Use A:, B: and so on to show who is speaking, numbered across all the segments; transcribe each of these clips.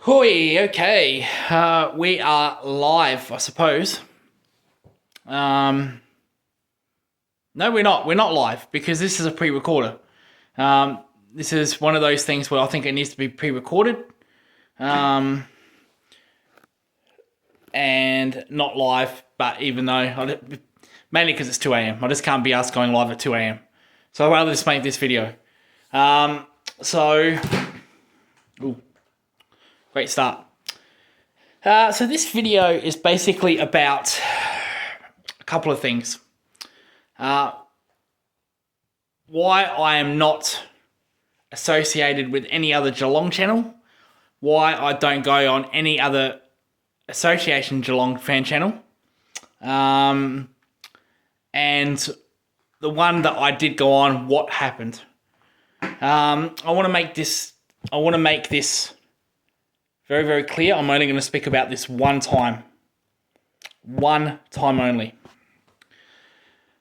A: Hoi, okay. We are live, I suppose. No, we're not. We're not live because this is a pre-recorder. This is one of those things where I think it needs to be pre-recorded. And not live, but even though, mainly because it's 2 a.m. I just can't be asked going live at 2 a.m. So I'd rather just make this video. Great start. So this video is basically about a couple of things. Why I am not associated with any other Geelong channel. Why I don't go on any other association Geelong fan channel. And the one that I did go on, what happened. I want to make this very, very clear. I'm only going to speak about this one time. One time only.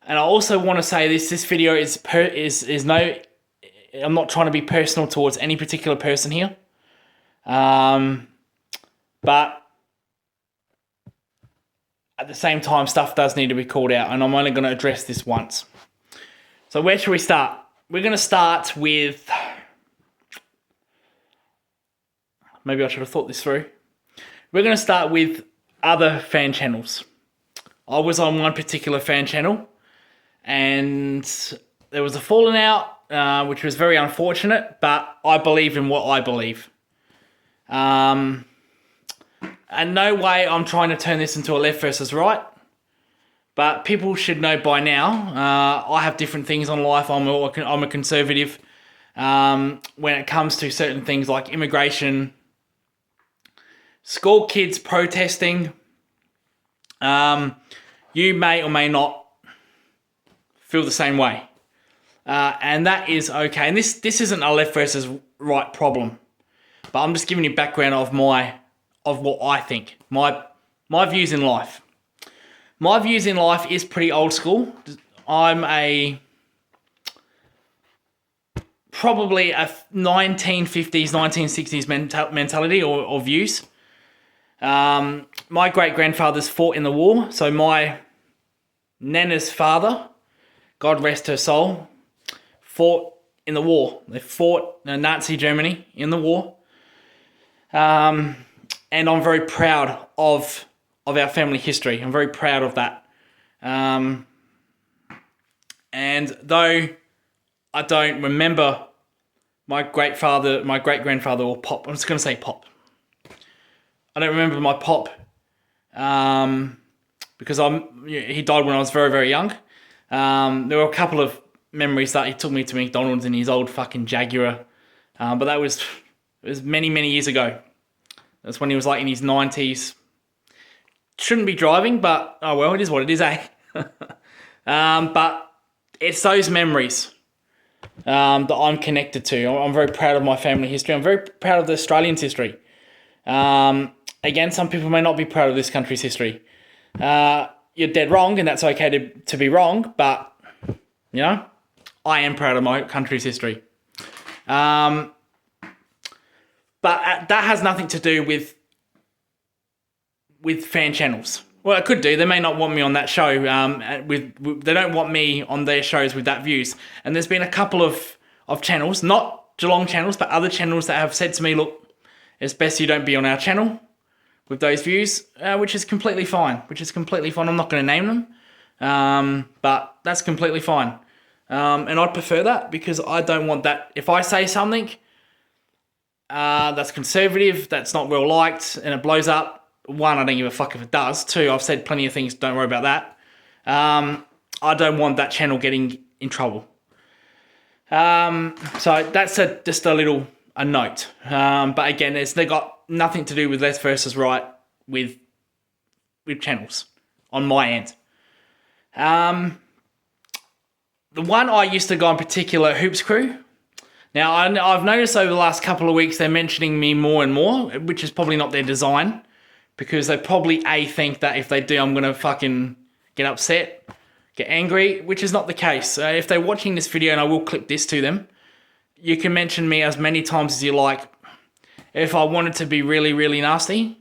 A: And I also want to say this video is no, I'm not trying to be personal towards any particular person here. But at the same time, stuff does need to be called out, and I'm only going to address this once. So where should we start? We're going to start with... Maybe I should have thought this through. We're going to start with other fan channels. I was on one particular fan channel and there was a falling out, which was very unfortunate, but I believe in what I believe. And no way I'm trying to turn this into a left versus right, but people should know by now, I have different things on life. I'm a conservative when it comes to certain things like immigration, school kids protesting. You may or may not feel the same way. And that is okay. And this isn't a left versus right problem. But I'm just giving you background of what I think. My views in life. My views in life is pretty old school. I'm probably a 1950s, 1960s mentality or views. My great-grandfathers fought in the war, so my nana's father, God rest her soul, fought in the war. They fought Nazi Germany in the war. And I'm very proud of our family history. I'm very proud of that. And though I don't remember my great-grandfather or Pop, I'm just going to say Pop. I don't remember my Pop because he died when I was very, very young. There were a couple of memories that he took me to McDonald's in his old fucking Jaguar. But it was many, many years ago. That's when he was like in his 90s. Shouldn't be driving, but oh well, it is what it is, eh? But it's those memories that I'm connected to. I'm very proud of my family history. I'm very proud of the Australians' history. Again, some people may not be proud of this country's history. You're dead wrong, and that's okay to be wrong, but, you know, I am proud of my country's history. But that has nothing to do with fan channels. Well, it could do. They may not want me on that show. They don't want me on their shows with that views. And there's been a couple of channels, not Geelong channels, but other channels that have said to me, look, it's best you don't be on our channel with those views, which is completely fine. I'm not going to name them, but that's completely fine. And I'd prefer that because I don't want that. If I say something that's conservative, that's not well liked, and it blows up, one, I don't give a fuck if it does. Two, I've said plenty of things, don't worry about that. I don't want that channel getting in trouble. So that's just a note. But again, they got nothing to do with left versus right with channels on my end. The one I used to go on particular, Hoops Crew. Now, I've noticed over the last couple of weeks they're mentioning me more and more, which is probably not their design, because they probably, think that if they do, I'm going to fucking get upset, get angry, which is not the case. If they're watching this video, and I will clip this to them, you can mention me as many times as you like, if I wanted to be really, really nasty,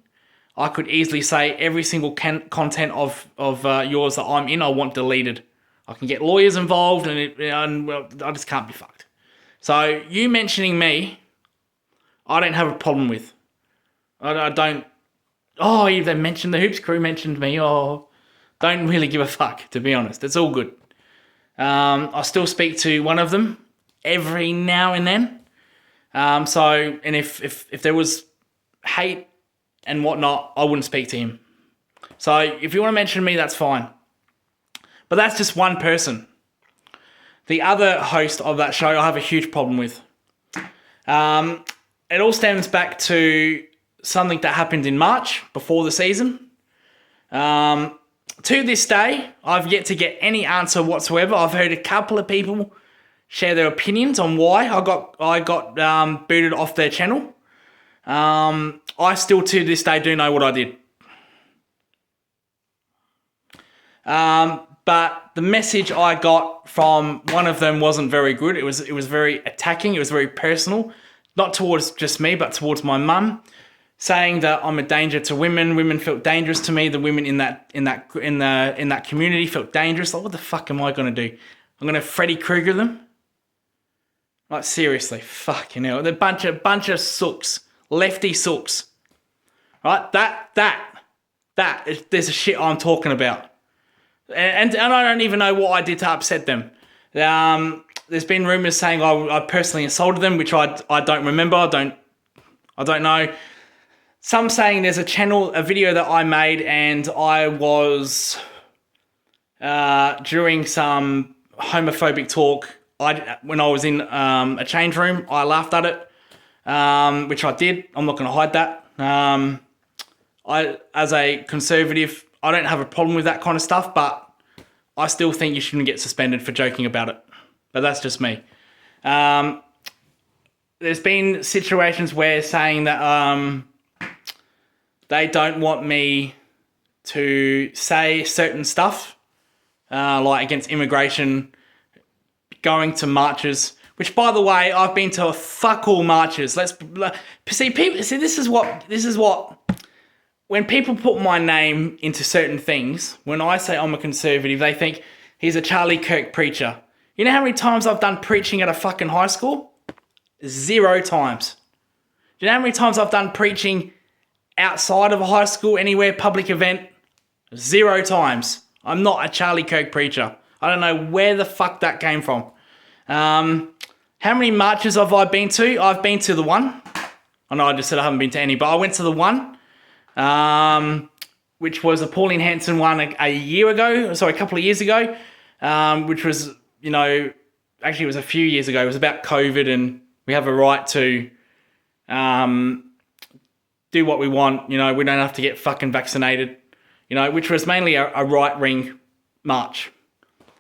A: I could easily say every single content of yours that I'm in, I want deleted. I can get lawyers involved, and well, I just can't be fucked. So you mentioning me, I don't have a problem with. I don't. Oh, they mentioned the Hoops crew mentioned me. Oh, don't really give a fuck, to be honest. It's all good. I still speak to one of them every now and then. And if there was hate and whatnot, I wouldn't speak to him. So if you want to mention me, that's fine. But that's just one person. The other host of that show, I have a huge problem with. It all stems back to something that happened in March before the season. To this day, I've yet to get any answer whatsoever. I've heard a couple of people share their opinions on why I got booted off their channel. I still to this day do know what I did. But the message I got from one of them wasn't very good. It was very attacking. It was very personal, not towards just me, but towards my mum, saying that I'm a danger to women. Women felt dangerous to me. The women in that community felt dangerous. Like, what the fuck am I gonna do? I'm gonna Freddy Krueger them? Like, seriously, fucking hell. They're a bunch of sooks, lefty sooks. Right? There's a shit I'm talking about. And I don't even know what I did to upset them. There's been rumours saying I personally assaulted them, which I don't remember. I don't know. Some saying there's a video that I made, and I was during some homophobic talk. When I was in a change room, I laughed at it, which I did. I'm not going to hide that. As a conservative, I don't have a problem with that kind of stuff, but I still think you shouldn't get suspended for joking about it. But that's just me. There's been situations where saying that they don't want me to say certain stuff, like against immigration, going to marches, which, by the way, I've been to fuck all marches. This is what when people put my name into certain things, when I say I'm a conservative, they think he's a Charlie Kirk preacher. You know how many times I've done preaching at a fucking high school? 0 times. Do you know how many times I've done preaching outside of a high school, anywhere, public event? 0 times. I'm not a Charlie Kirk preacher. I don't know where the fuck that came from. How many marches have I been to? I've been to the one. I know I just said I haven't been to any, but I went to the one, which was a Pauline Hanson one a couple of years ago, which was, actually it was a few years ago. It was about COVID, and we have a right to do what we want. We don't have to get fucking vaccinated, which was mainly a right-wing march.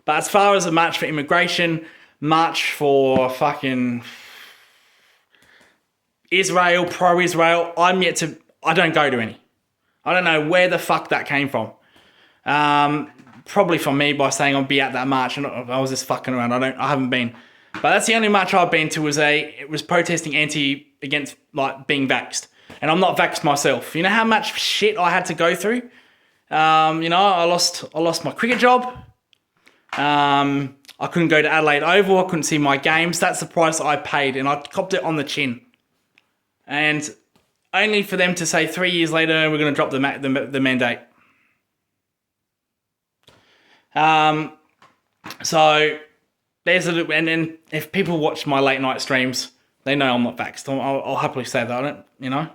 A: But as far as a march for immigration, march for fucking Israel, pro-Israel, I don't go to any. I don't know where the fuck that came from. Probably from me by saying I'll be at that march, and I was just fucking around. I haven't been. But that's the only march I've been to. It was protesting against like being vaxxed. And I'm not vaxxed myself. You know how much shit I had to go through? I lost my cricket job. I couldn't go to Adelaide Oval. I couldn't see my games. That's the price I paid, and I copped it on the chin. And only for them to say 3 years later, we're going to drop the mandate. So there's a little, and then if people watch my late night streams, they know I'm not vaxxed. I'll happily say that. I don't.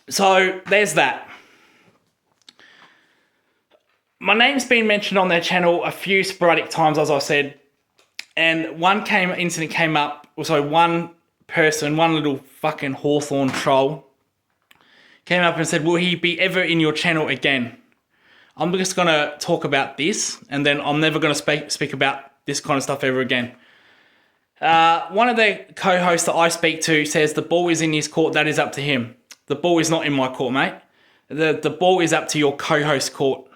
A: So there's that. My name's been mentioned on their channel a few sporadic times, as I said, and one incident came up. Also, one little fucking Hawthorn troll came up and said, "Will he be ever in your channel again?" I'm just gonna talk about this, and then I'm never gonna speak about this kind of stuff ever again. One of the co-hosts that I speak to says the ball is in his court. That is up to him. The ball is not in my court, mate. The ball is up to your co-host court.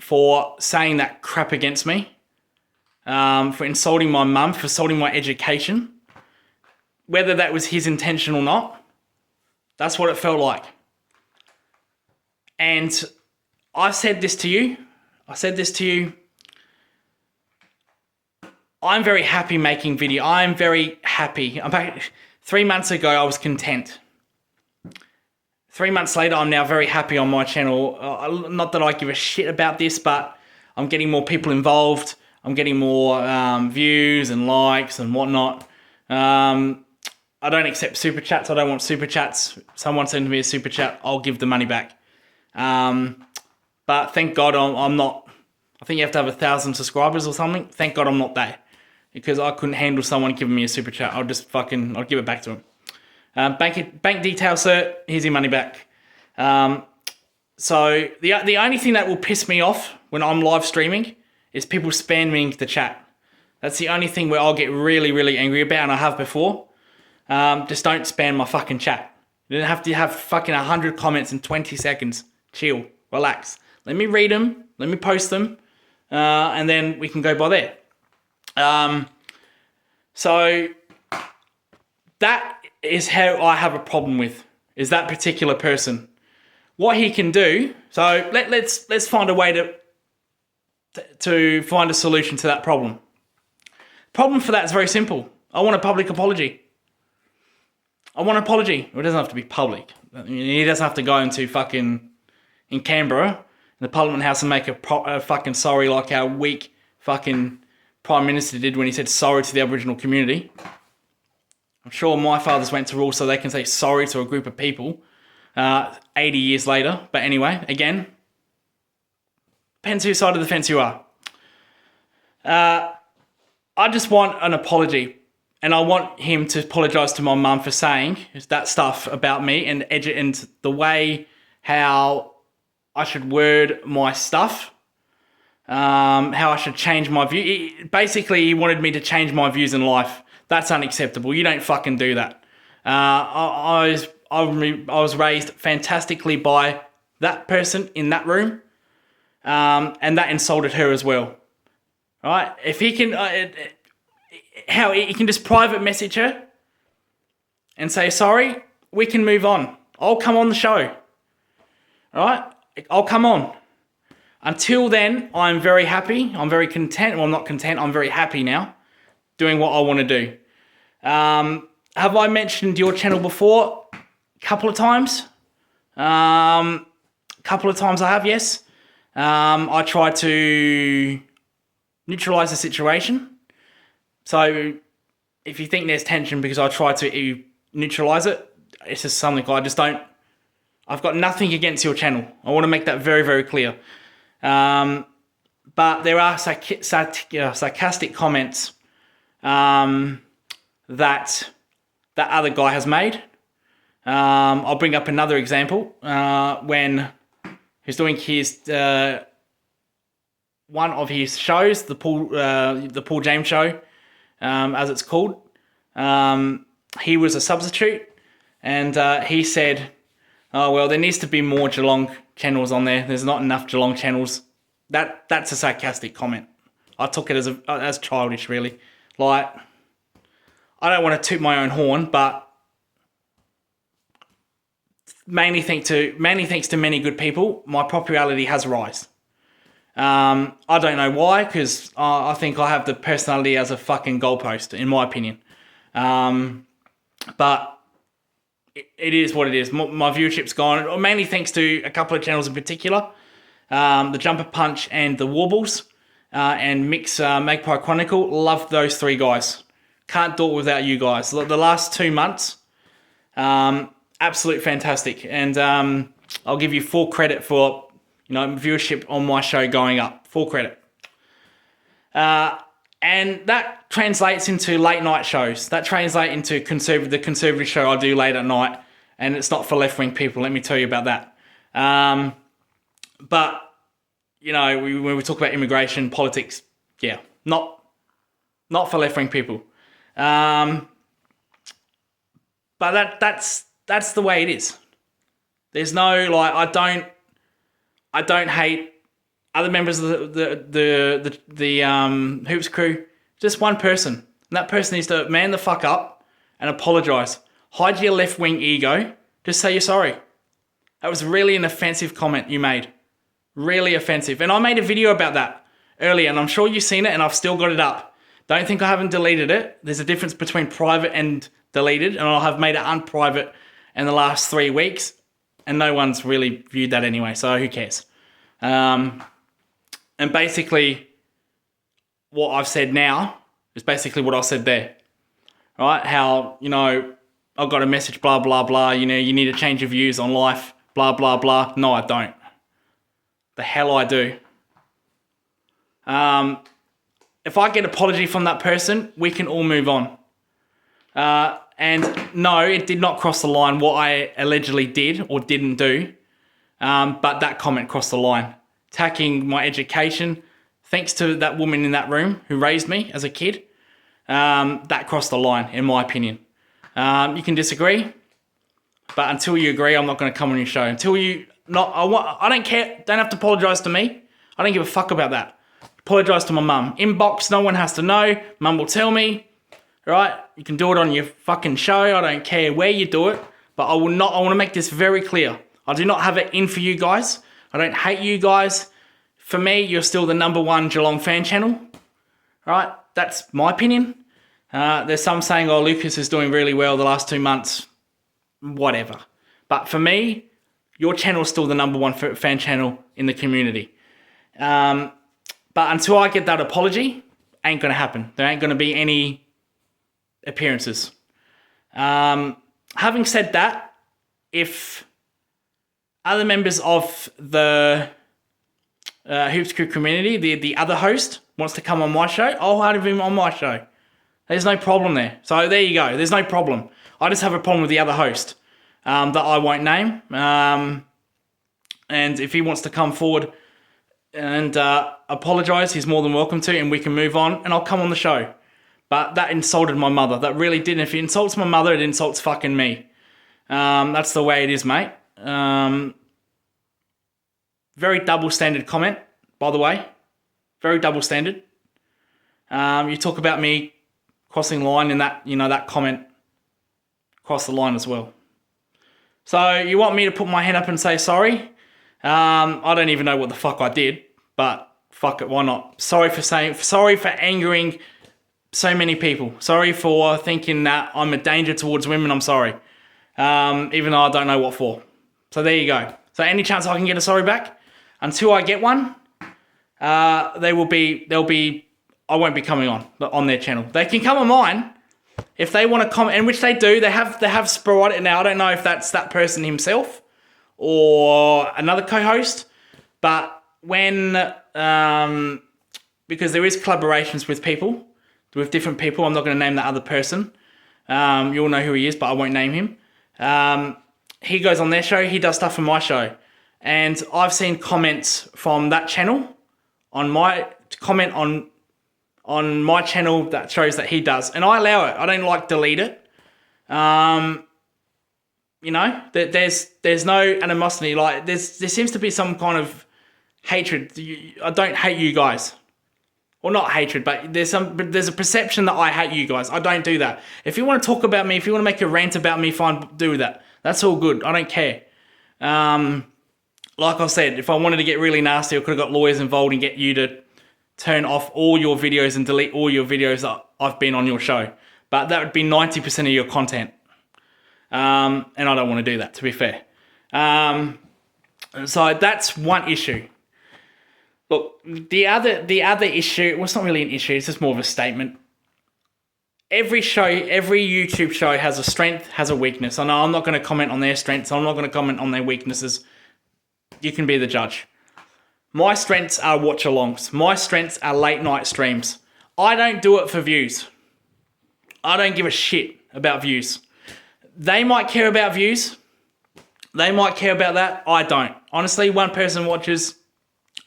A: For saying that crap against me, for insulting my mum, for insulting my education, whether that was his intention or not, that's what it felt like. And I've said this to you. I'm very happy making video. I'm very happy. 3 months ago, I was content. 3 months later, I'm now very happy on my channel. Not that I give a shit about this, but I'm getting more people involved. I'm getting more views and likes and whatnot. I don't accept super chats. I don't want super chats. Someone sends me a super chat, I'll give the money back. But thank God I'm not. I think you have to have 1,000 subscribers or something. Thank God I'm not there, because I couldn't handle someone giving me a super chat. I'll give it back to them. Bank details, sir. Here's your money back. So the only thing that will piss me off when I'm live streaming is people spamming the chat. That's the only thing where I'll get really, really angry about, and I have before. Just don't spam my fucking chat. You don't have to have fucking 100 comments in 20 seconds. Chill, relax. Let me read them. Let me post them, and then we can go by there. So that is how I have a problem with, is that particular person. What he can do, so let's find a way to find a solution to that problem. Problem for that is very simple. I want a public apology. I want an apology. Well, it doesn't have to be public. He doesn't have to go into fucking in Canberra, in the Parliament House, and make a fucking sorry like our weak fucking Prime Minister did when he said sorry to the Aboriginal community. I'm sure my fathers went to rule so they can say sorry to a group of people 80 years later. But anyway, again, depends whose side of the fence you are. I just want an apology. And I want him to apologise to my mum for saying that stuff about me and edge it into the way how I should word my stuff, how I should change my view. Basically, he wanted me to change my views in life. That's unacceptable. You don't fucking do that. I was raised fantastically by that person in that room, and that insulted her as well. All right? If he can... how he can just private message her and say, sorry, we can move on. I'll come on the show. All right? I'll come on. Until then, I'm very happy. I'm very content. Well, I'm not content. I'm very happy now doing what I want to do. Have I mentioned your channel before? A couple of times. I have, yes. I try to neutralize the situation. So if you think there's tension because I try to neutralize it, it's just something I've got nothing against your channel. I want to make that very, very clear. But there are sarcastic comments that other guy has made. I'll bring up another example when he's doing his one of his shows, the Paul James show. As it's called. He was a substitute, and he said, oh, well, there needs to be more Geelong channels on there. There's not enough Geelong channels. That's a sarcastic comment. I took it as childish, really. Like, I don't want to toot my own horn, but mainly thanks to many good people, my popularity has risen. I don't know why, because I think I have the personality as a fucking goalpost, in my opinion. But it is what it is. My viewership's gone, mainly thanks to a couple of channels in particular. The Jumper Punch and the Warbles, and Mix Magpie Chronicle. Love those three guys. Can't do it without you guys. The last 2 months, absolute fantastic. And I'll give you full credit for viewership on my show going up. Full credit. And that translates into late night shows. That translates into the conservative show I do late at night. And it's not for left-wing people, let me tell you about that. But, when we talk about immigration, politics, yeah, not for left-wing people. But that's the way it is. There's no, I don't hate other members of the Hoops crew. Just one person. And that person needs to man the fuck up and apologise. Hide your left-wing ego. Just say you're sorry. That was really an offensive comment you made. Really offensive. And I made a video about that earlier, and I'm sure you've seen it, and I've still got it up. Don't think I haven't deleted it. There's a difference between private and deleted, and I have made it unprivate in the last 3 weeks, and no one's really viewed that anyway, so who cares? And basically, what I've said now is basically what I said there. Right? How, I've got a message, blah, blah, blah, you need to change your views on life, blah, blah, blah. No, I don't. The hell I do. If I get an apology from that person, we can all move on. And no, it did not cross the line what I allegedly did or didn't do. But that comment crossed the line. Attacking my education, thanks to that woman in that room who raised me as a kid, that crossed the line, in my opinion. You can disagree, but until you agree, I'm not going to come on your show. I don't care. Don't have to apologise to me. I don't give a fuck about that. Apologise to my mum. Inbox, no one has to know. Mum will tell me. Right? You can do it on your fucking show. I don't care where you do it, but I want to make this very clear. I do not have it in for you guys. I don't hate you guys. For me, you're still the #1 Geelong fan channel. Right? That's my opinion. There's some saying, oh, Lucas is doing really well the last 2 months. Whatever. But for me, your channel is still the #1 fan channel in the community. But until I get that apology, ain't going to happen. There ain't going to be any appearances. Having said that, if other members of the Hoops Crew community, the other host, wants to come on my show, I'll have him on my show. There's no problem there. So there you go. There's no problem. I just have a problem with the other host that I won't name. And if he wants to come forward and apologise, he's more than welcome to, and we can move on, and I'll come on the show. But that insulted my mother. That really did. If it insults my mother, it insults fucking me. That's the way it is, mate. Very double standard comment, by the way. Very double standard. You talk about me crossing the line, and that comment crossed the line as well. So you want me to put my hand up and say sorry? I don't even know what the fuck I did, but fuck it, why not? Sorry for angering so many people. Sorry for thinking that I'm a danger towards women. I'm sorry. Even though I don't know what for. So there you go. So any chance I can get a sorry back? Until I get one, I won't be coming on their channel. They can come on mine if they want to comment, and which they do. They have sporadic. Now I don't know if that's that person himself or another co-host, but when because there is collaborations with different people. I'm not going to name that other person. You'll know who he is, but I won't name him. He goes on their show. He does stuff for my show, and I've seen comments from that channel on my channel that shows that he does, and I allow it. I don't delete it. There's no animosity. There seems to be some kind of hatred. I don't hate you guys. Well, not hatred, but there's a perception that I hate you guys. I don't do that. If you want to talk about me, if you want to make a rant about me, fine, do that. That's all good. I don't care. Like I said, if I wanted to get really nasty, I could have got lawyers involved and get you to turn off all your videos and delete all your videos that I've been on your show. But that would be 90% of your content. And I don't want to do that, to be fair. So that's one issue. Look, the other issue, well, it's not really an issue, it's just more of a statement. Every YouTube show has a strength, has a weakness. I know I'm not going to comment on their strengths, I'm not going to comment on their weaknesses. You can be the judge. My strengths are watch-alongs. My strengths are late-night streams. I don't do it for views. I don't give a shit about views. They might care about views. They might care about that. I don't. Honestly, one person watches,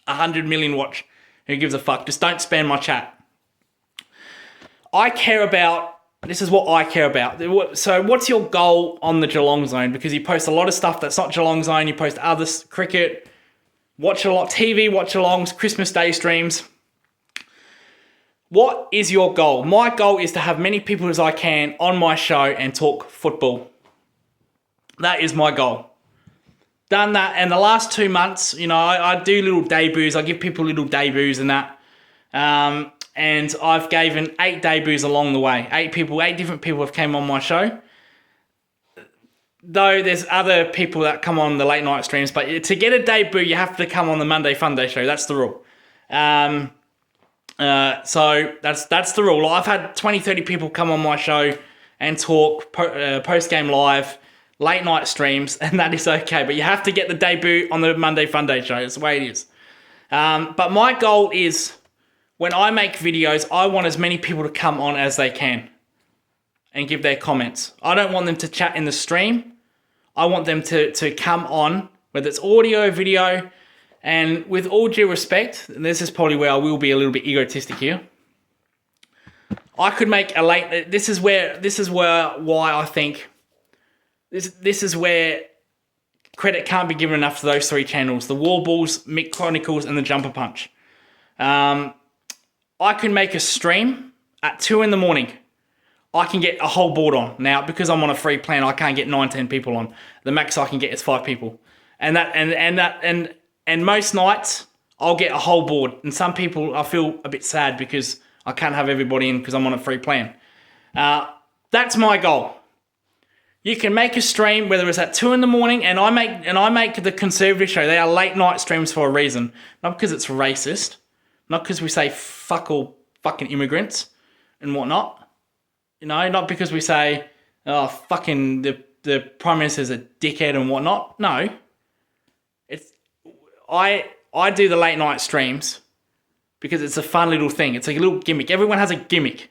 A: 100 million watch. Who gives a fuck? Just don't spam my chat. This is what I care about. So what's your goal on the Geelong Zone? Because you post a lot of stuff that's not Geelong Zone. You post other cricket, watch-along, TV watch-alongs, Christmas Day streams. What is your goal? My goal is to have many people as I can on my show and talk football. That is my goal. Done that, and the last 2 months, I do little debuts. I give people little debuts and that. And I've given 8 debuts along the way. 8 different people have came on my show. Though there's other people that come on the late night streams, but to get a debut, you have to come on the Monday Funday show. That's the rule. So that's the rule. I've had 20, 30 people come on my show and talk post-game live, late night streams, and that is okay. But you have to get the debut on the Monday Funday show. It's the way it is. But my goal is, when I make videos, I want as many people to come on as they can and give their comments. I don't want them to chat in the stream. I want them to come on, whether it's audio, video, and with all due respect, and this is probably where I will be a little bit egotistic here, I could make a late. This is where why I think this is where credit can't be given enough to those 3 channels: the Warballs, Mick Chronicles, and the Jumper Punch. I can make a stream at 2 a.m. I can get a whole board on. Now, because I'm on a free plan, I can't get 9, 10 people on. The max I can get is 5 people. And most nights I'll get a whole board. And some people, I feel a bit sad because I can't have everybody in because I'm on a free plan. That's my goal. You can make a stream, whether it's at 2 a.m. and I make the conservative show. They are late night streams for a reason. Not because it's racist. Not because we say fuck all fucking immigrants and whatnot. Not because we say, oh, fucking the Prime Minister's a dickhead and whatnot. No. I do the late night streams because it's a fun little thing. It's a little gimmick. Everyone has a gimmick.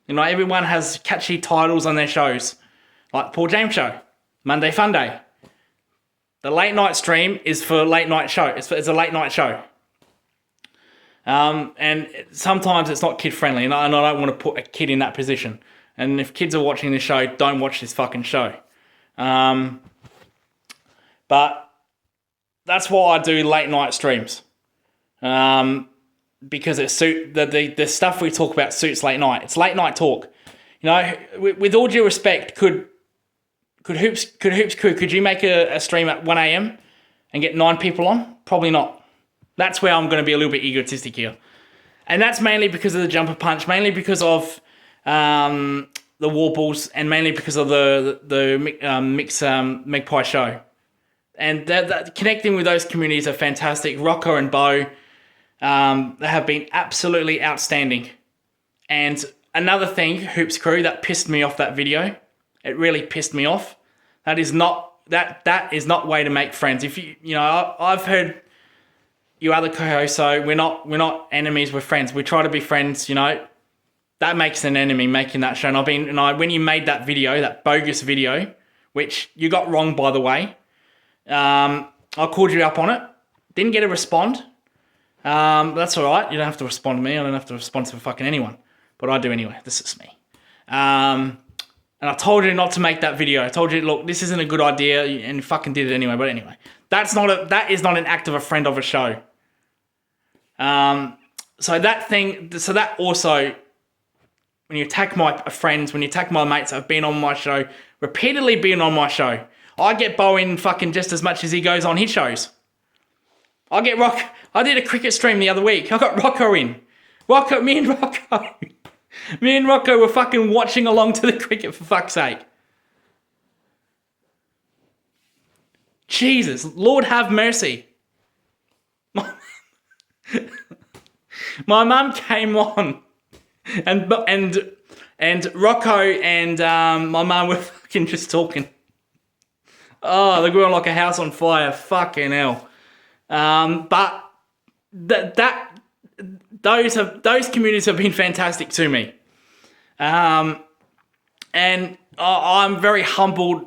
A: Everyone has catchy titles on their shows. Like Paul James Show, Monday Funday. The late night stream is for late night show. It's a late night show. And sometimes it's not kid friendly, and I don't want to put a kid in that position. And if kids are watching this show, don't watch this fucking show. But that's why I do late night streams. Because the stuff we talk about suits late night. It's late night talk. With all due respect, could Hoops Crew, could you make a stream at 1 a.m. and get 9 people on? Probably not. That's where I'm going to be a little bit egotistic here. And that's mainly because of the Jumper Punch, mainly because of the Warballs, and mainly because of the Mix Magpie show. And that connecting with those communities are fantastic. Rocco and Bo, they have been absolutely outstanding. And another thing, Hoops Crew, that pissed me off that video. It really pissed me off. That is not way to make friends. If I've heard you other co-hosts, so we're not enemies, we're friends. We try to be friends, That makes an enemy making that show. And when you made that video, that bogus video, which you got wrong by the way, I called you up on it. Didn't get a respond. That's all right. You don't have to respond to me. I don't have to respond to fucking anyone. But I do anyway. This is me. And I told you not to make that video. I told you, look, this isn't a good idea, and you fucking did it anyway. But anyway, that is not an act of a friend of a show. So that also, when you attack my friends, when you attack my mates that have been on my show, repeatedly been on my show, I get Bo in fucking just as much as he goes on his shows. I get Rock. I did a cricket stream the other week. I got Rocco in. Me and Rocco were fucking watching along to the cricket, for fuck's sake. Jesus, Lord have mercy. My mum came on, and Rocco and my mum were fucking just talking. Oh, they're going like a house on fire. Fucking hell. But those communities have been fantastic to me. And I'm very humbled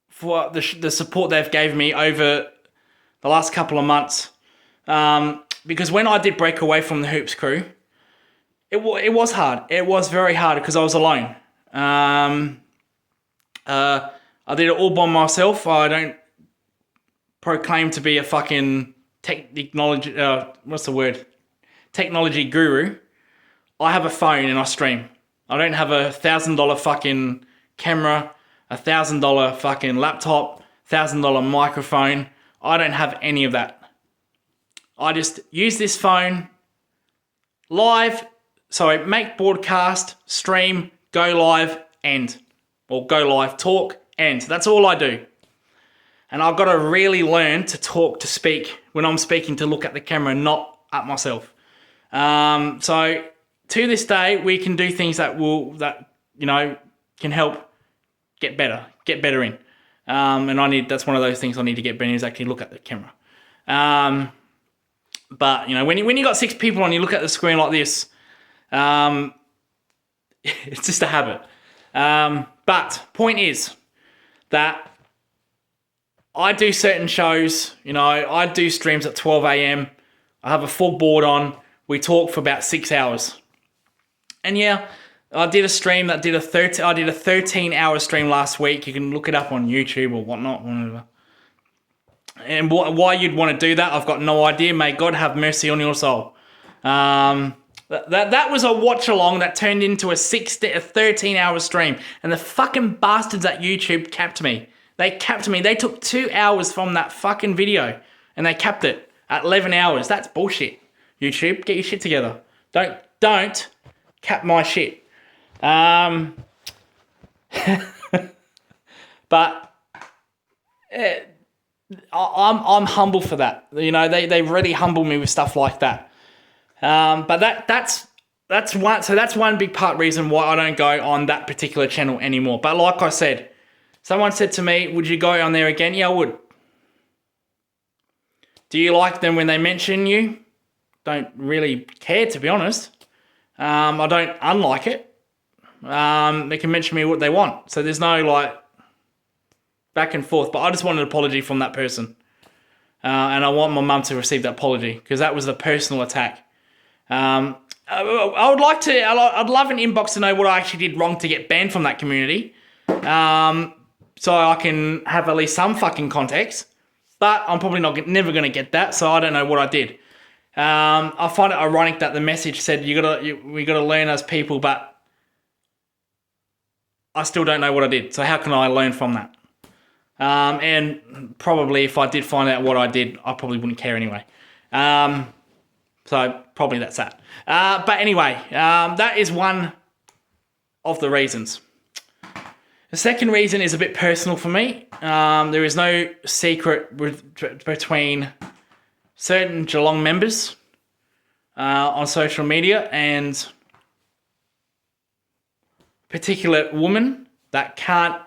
A: for the support they've gave me over the last couple of months. Because when I did break away from the Hoops Crew, it was hard. It was very hard because I was alone. I did it all by myself. I don't proclaim to be a fucking technology guru. I have a phone and I stream. I don't have $1,000 fucking camera, $1,000 fucking laptop, $1,000 microphone. I don't have any of that. I just use this phone live. So I make broadcast, stream, go live, end. Or go live, talk, end. That's all I do. And I've got to really learn to talk, to speak when I'm speaking, to look at the camera, not at myself. So to this day, we can do things that can help get better in. And that's one of those things I need to get better in, is actually look at the camera. But when you got 6 people and you look at the screen like this, it's just a habit. But point is that I do certain shows, I do streams at 12 a.m. I have a full board on. We talk for about 6 hours. And yeah, I did a stream that did a 13-hour stream last week. You can look it up on YouTube or whatnot, whatever. And why you'd want to do that, I've got no idea. May God have mercy on your soul. That was a watch along that turned into a 13-hour stream, and the fucking bastards at YouTube capped me. They capped me. They took 2 hours from that fucking video and they capped it at 11 hours. That's bullshit. YouTube, get your shit together. Don't cap my shit. But I'm humble for that. They really humble me with stuff like that. But that's one. So that's one big reason why I don't go on that particular channel anymore. But like I said, someone said to me, "Would you go on there again?" Yeah, I would. Do you like them when they mention you? Don't really care, to be honest. I don't unlike it. They can mention me what they want, so there's no back and forth. But I just want an apology from that person, and I want my mum to receive that apology, because that was a personal attack. I would like to. I'd love an inbox to know what I actually did wrong to get banned from that community, so I can have at least some fucking context. But I'm probably never going to get that, so I don't know what I did. I find it ironic that the message said we gotta learn as people, but I still don't know what I did. So how can I learn from that? And probably if I did find out what I did, I probably wouldn't care anyway. So probably that's that. But anyway, that is one of the reasons. The second reason is a bit personal for me. There is no secret between certain Geelong members on social media and a particular woman that can't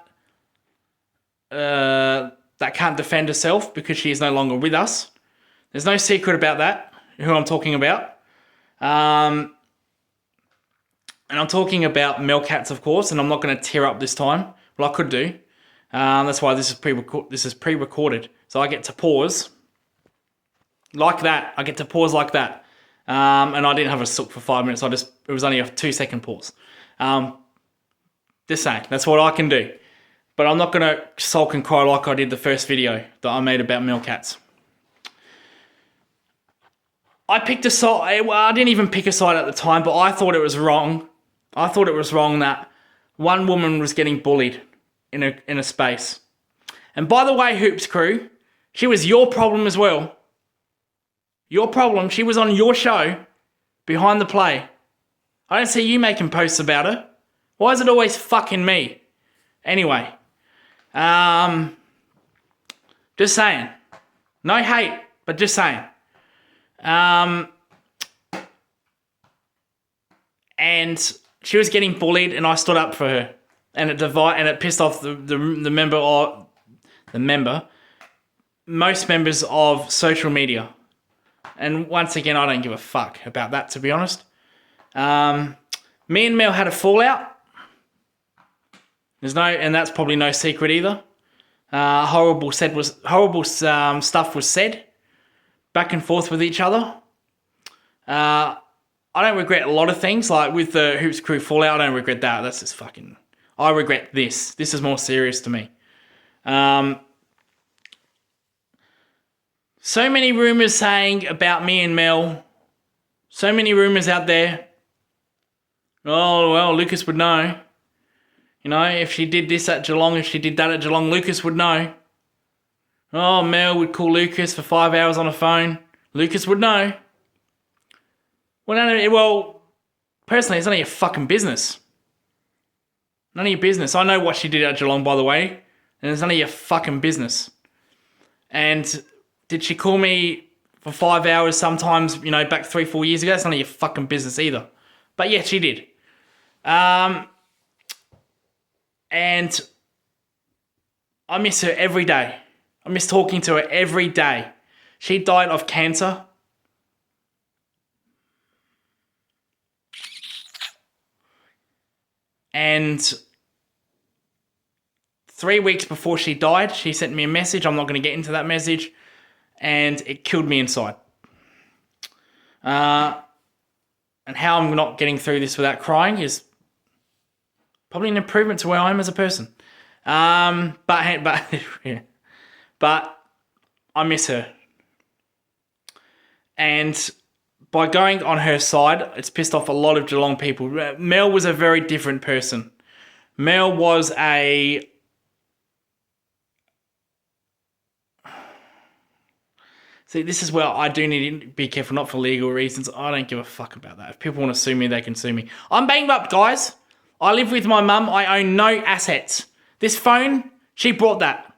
A: defend herself because she is no longer with us. There's no secret about that, who I'm talking about. And I'm talking about Melcats, of course, and I'm not going to tear up this time. Well, I could do. That's why this is pre-recorded. So I get to pause like that. I get to pause like that. And I didn't have a sook for 5 minutes. It was only a 2-second pause. Just saying, that's what I can do. But I'm not going to sulk and cry like I did the first video that I made about Melcats. I picked a side. Well, I didn't even pick a side at the time, but I thought it was wrong. I thought it was wrong that one woman was getting bullied in a space. And by the way, Hoops Crew, she was your problem as well. Your problem. She was on your show, Behind the Play. I don't see you making posts about her. Why is it always fucking me? Anyway, just saying. No hate, but just saying. And she was getting bullied, and I stood up for her, and it pissed off the member, most members of social media. And once again, I don't give a fuck about that, to be honest. Me and Mel had a fallout. And that's probably no secret either. Horrible stuff was said back and forth with each other. I don't regret a lot of things, like with the Hoops Crew fallout. I don't regret that. That's just fucking. I regret this. This is more serious to me. So many rumors saying about me and Mel. So many rumors out there. Oh, well, Lucas would know. You know, if she did this at Geelong, if she did that at Geelong, Lucas would know. Oh, Mel would call Lucas for 5 hours on the phone. Lucas would know. Well, personally, it's none of your fucking business. None of your business. I know what she did at Geelong, by the way, and it's none of your fucking business. And did she call me for 5 hours sometimes, you know, back 3-4 years ago? It's none of your fucking business either. But yeah, she did. And I miss her every day. I miss talking to her every day. She died of cancer. And 3 weeks before she died, she sent me a message. I'm not going to get into that message. And it killed me inside. And how I'm not getting through this without crying is probably an improvement to where I am as a person. But I miss her. And by going on her side, it's pissed off a lot of Geelong people. Mel was a very different person. Mel was a... See, this is where I do need to be careful, not for legal reasons. I don't give a fuck about that. If people want to sue me, they can sue me. I'm bankrupt, guys. I live with my mum. I own no assets. This phone, she bought that.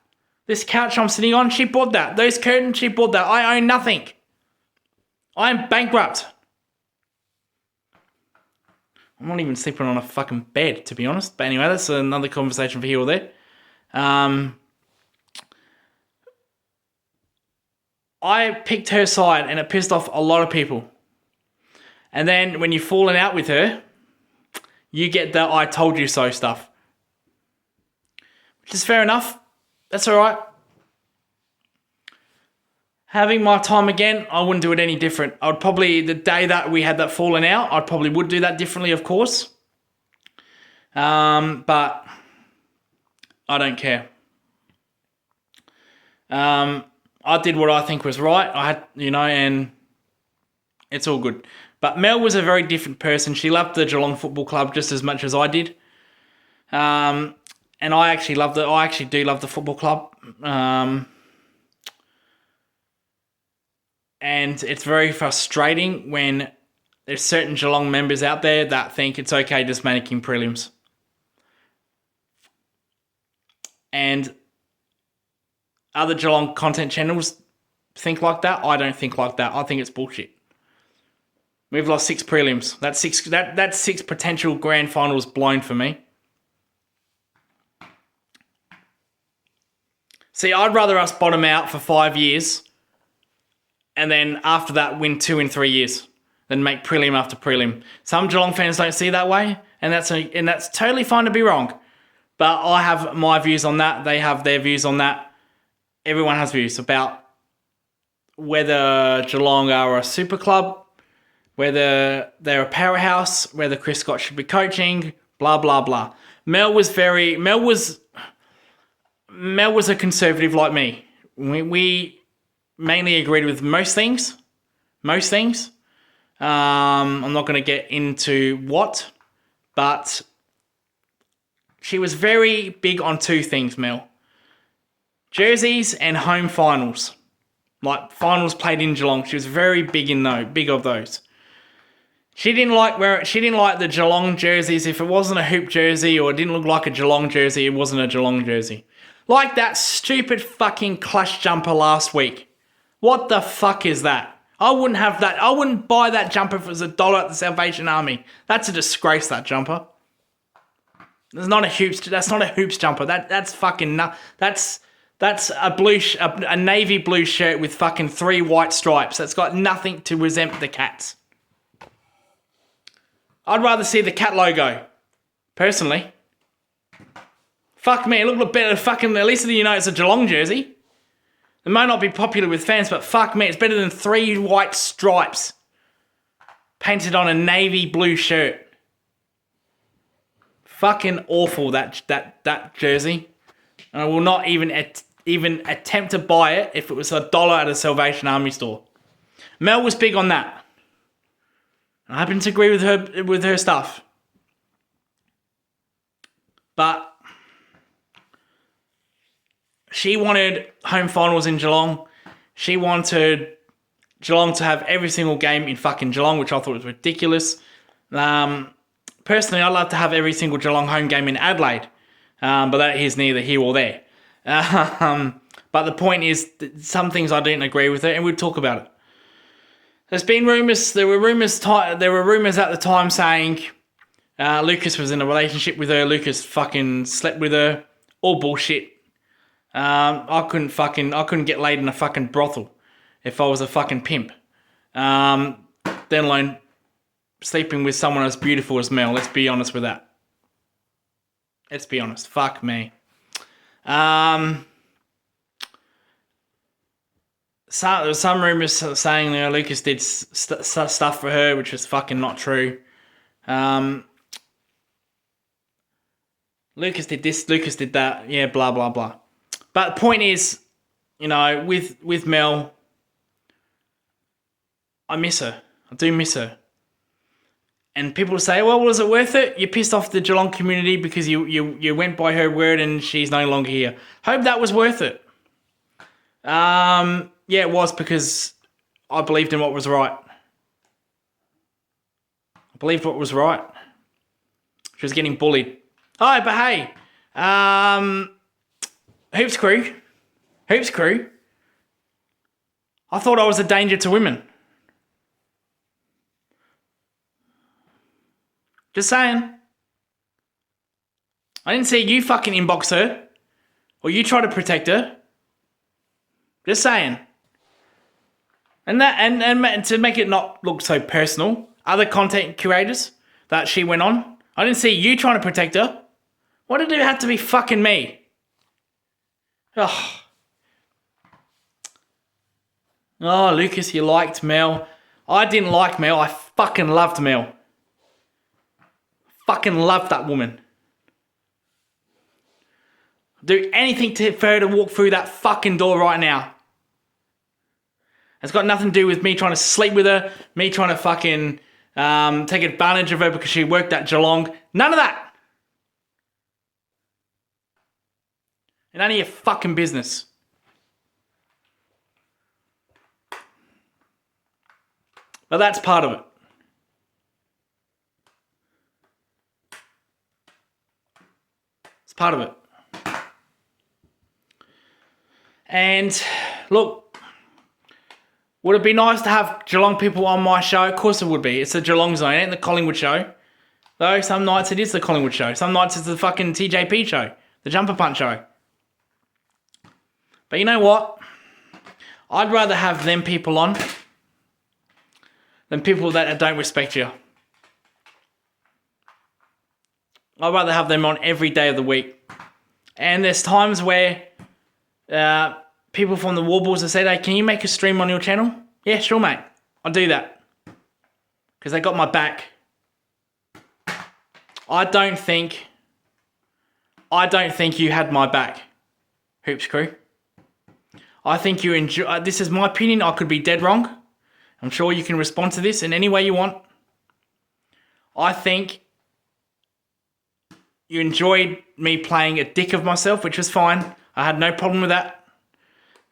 A: This couch I'm sitting on, she bought that. Those curtains, she bought that. I own nothing. I am bankrupt. I'm not even sleeping on a fucking bed, to be honest. But anyway, that's another conversation for here or there. I picked her side and it pissed off a lot of people. And then when you've fallen out with her, you get the I told you so stuff. Which is fair enough. That's all right. Having my time again, I wouldn't do it any different. I would probably, the day that we had that falling out, I probably would do that differently, of course. But I don't care. I did what I think was right. I had, you know, and it's all good. But Mel was a very different person. She loved the Geelong Football Club just as much as I did. And I actually do love the football club. And it's very frustrating when there's certain Geelong members out there that think it's okay just making prelims. And other Geelong content channels think like that. I don't think like that. I think it's bullshit. We've lost 6 prelims. That's six potential grand finals blown for me. See, I'd rather us bottom out for 5 years and then after that win 2 in 3 years than make prelim after prelim. Some Geelong fans don't see that way, and that's totally fine to be wrong. But I have my views on that. They have their views on that. Everyone has views about whether Geelong are a super club, whether they're a powerhouse, whether Chris Scott should be coaching, blah, blah, blah. Mel was a conservative like me. We mainly agreed with most things. I'm not going to get into what, but she was very big on 2 things, Mel. Jerseys and home finals. Like finals played in Geelong. She was very big of those. She didn't like the Geelong jerseys. If it wasn't a hoop jersey or it didn't look like a Geelong jersey, it wasn't a Geelong jersey. Like that stupid fucking Clash jumper last week. What the fuck is that? I wouldn't have that. I wouldn't buy that jumper if it was $1 at the Salvation Army. That's a disgrace, that jumper. That's not a hoops jumper. That's fucking that's a navy blue shirt with fucking 3 white stripes. That's got nothing to resemble the Cats. I'd rather see the Cat logo, personally. Fuck me, it looked better. Fucking, at least you know it's a Geelong jersey. It may not be popular with fans, but fuck me, it's better than 3 white stripes painted on a navy blue shirt. Fucking awful, that jersey. And I will not even attempt to buy it if it was $1 at a Salvation Army store. Mel was big on that. I happen to agree with her stuff. But she wanted home finals in Geelong. She wanted Geelong to have every single game in fucking Geelong, which I thought was ridiculous. Personally, I'd love to have every single Geelong home game in Adelaide, but that is neither here or there. But the point is, some things I didn't agree with it, and we'd talk about it. There's been rumours. There were rumours at the time saying Lucas was in a relationship with her. Lucas fucking slept with her. All bullshit. I couldn't get laid in a fucking brothel if I was a fucking pimp. Then alone sleeping with someone as beautiful as Mel. Let's be honest with that. Let's be honest. Fuck me. There was some rumours saying Lucas did stuff for her, which was fucking not true. Lucas did this, Lucas did that, yeah, blah, blah, blah. But the point is, with Mel, I miss her. I do miss her. And people say, well, was it worth it? You pissed off the Geelong community because you went by her word and she's no longer here. Hope that was worth it. Yeah, it was, because I believed in what was right. I believed what was right. She was getting bullied. Oh, but hey, Hoops Crew. I thought I was a danger to women. Just saying. I didn't see you fucking inbox her, or you try to protect her. Just saying. And to make it not look so personal, other content curators that she went on, I didn't see you trying to protect her. Why did it have to be fucking me? Oh, Lucas, you liked Mel. I didn't like Mel. I fucking loved Mel. Fucking loved that woman. Do anything for her to walk through that fucking door right now. It's got nothing to do with me trying to sleep with her, me trying to fucking take advantage of her because she worked at Geelong. None of that. None of your fucking business. But that's part of it. It's part of it. And look, would it be nice to have Geelong people on my show? Of course it would be. It's the Geelong Zone. It ain't the Collingwood show. Though some nights it is the Collingwood show. Some nights it's the fucking TJP show. The Jumper Punch show. But you know what? I'd rather have them people on than people that don't respect you. I'd rather have them on every day of the week. And there's times where people from the Warballs have said, hey, can you make a stream on your channel? Yeah, sure, mate. I'll do that. Because they got my back. I don't think you had my back, Hoops Crew. I think you enjoy. This is my opinion. I could be dead wrong. I'm sure you can respond to this in any way you want. I think you enjoyed me playing a dick of myself, which was fine. I had no problem with that.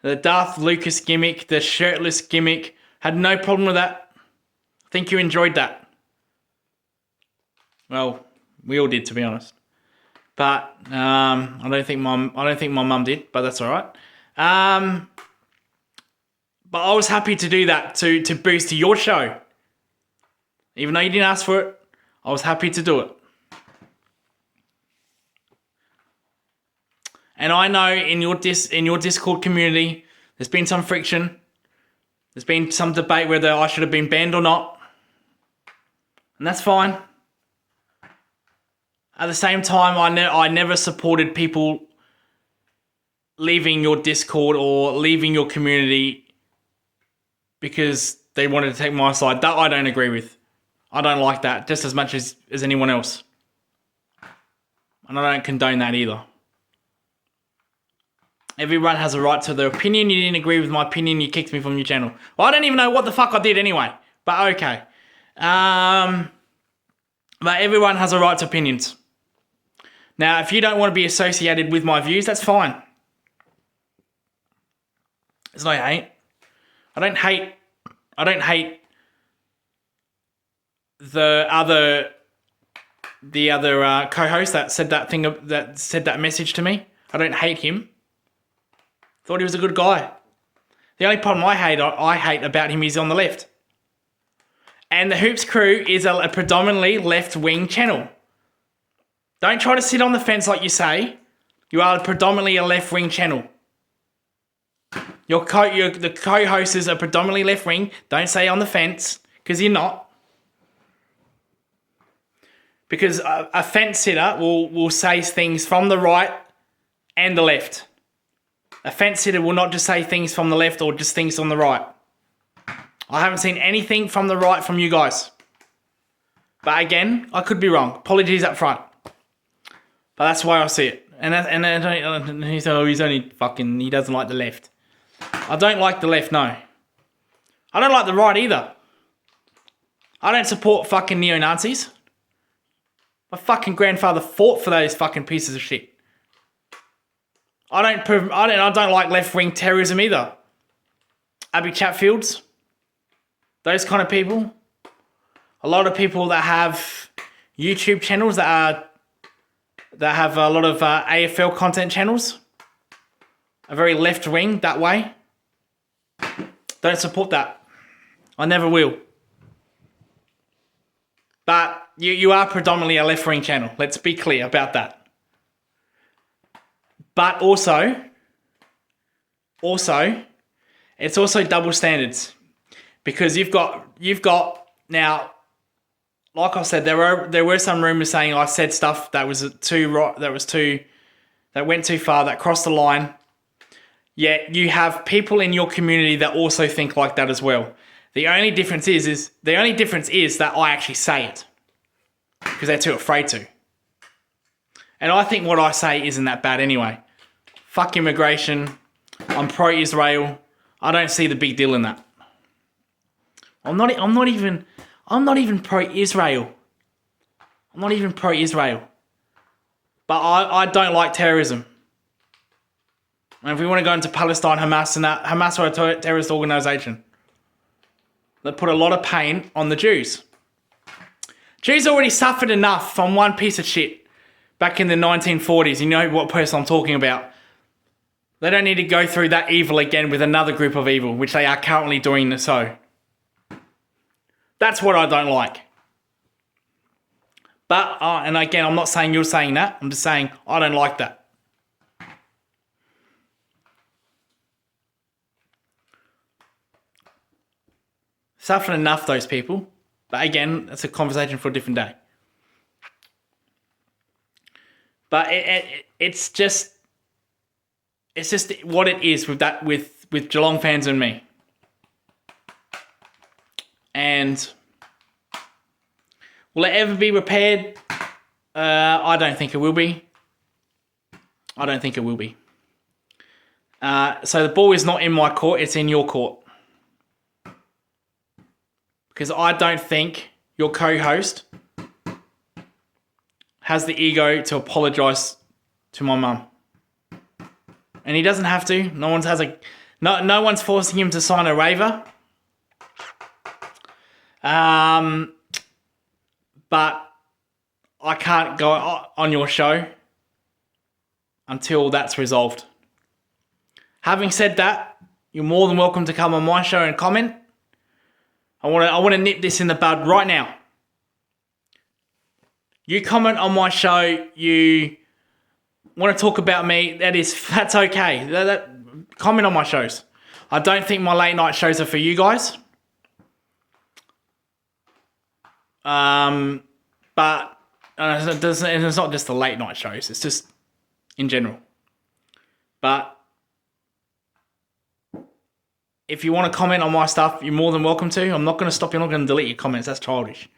A: The Darth Lucas gimmick, the shirtless gimmick, had no problem with that. I think you enjoyed that. Well, we all did, to be honest. But I don't think my mum did, but that's all right. But I was happy to do that to boost your show. Even though you didn't ask for it, I was happy to do it. And I know in your Discord community, there's been some friction. There's been some debate whether I should have been banned or not. And that's fine. At the same time, I never supported people leaving your Discord or leaving your community because they wanted to take my side. That I don't agree with. I don't like that just as much as anyone else. And I don't condone that either. Everyone has a right to their opinion. You didn't agree with my opinion. You kicked me from your channel. Well, I don't even know what the fuck I did anyway. But okay. But everyone has a right to opinions. Now, if you don't want to be associated with my views, that's fine. There's no hate. I don't hate the other co-host that said that message to me. I don't hate him. Thought he was a good guy. The only problem I hate about him is on the left. And the Hoops Crew is a predominantly left-wing channel. Don't try to sit on the fence like you say. You are predominantly a left-wing channel. The co-hosts are predominantly left-wing. Don't say on the fence, because you're not. Because a fence sitter will say things from the right and the left. A fence sitter will not just say things from the left or just things on the right. I haven't seen anything from the right from you guys. But again, I could be wrong. Apologies up front. But that's why I see it. And he's only fucking, he doesn't like the left. I don't like the left, no. I don't like the right either. I don't support fucking neo-Nazis. My fucking grandfather fought for those fucking pieces of shit. I don't like left-wing terrorism either. Abby Chatfields. Those kind of people. A lot of people that have YouTube channels that have a lot of AFL content channels. Are very left-wing that way. Don't support that. I never will. But you are predominantly a left-wing channel. Let's be clear about that. But also, it's also double standards. Because you've got now, like I said, there were some rumors saying I said stuff that went too far, that crossed the line. Yet you have people in your community that also think like that as well. The only difference is that I actually say it. Because they're too afraid to. And I think what I say isn't that bad anyway. Fuck immigration. I'm pro-Israel. I don't see the big deal in that. I'm not even pro-Israel. I'm not even pro-Israel. But I don't like terrorism. And if we want to go into Palestine, Hamas and that, Hamas are a terrorist organisation that put a lot of pain on the Jews. Jews already suffered enough from one piece of shit back in the 1940s. You know what person I'm talking about. They don't need to go through that evil again with another group of evil, which they are currently doing so. That's what I don't like. But, and again, I'm not saying you're saying that. I'm just saying I don't like that. Suffered enough, those people. But again, that's a conversation for a different day. But it's just what it is with that with Geelong fans and me. And will it ever be repaired? I don't think it will be. I don't think it will be. So the ball is not in my court, it's in your court. Because I don't think your co-host has the ego to apologise to my mum. And he doesn't have to. No one's forcing him to sign a waiver. But I can't go on your show until that's resolved. Having said that, you're more than welcome to come on my show and comment. I want to nip this in the bud right now. You comment on my show, you want to talk about me, that's okay. Comment on my shows. I don't think my late night shows are for you guys. But it's not just the late night shows, it's just in general. But if you want to comment on my stuff, you're more than welcome to. I'm not going to stop you. I'm not going to delete your comments. That's childish.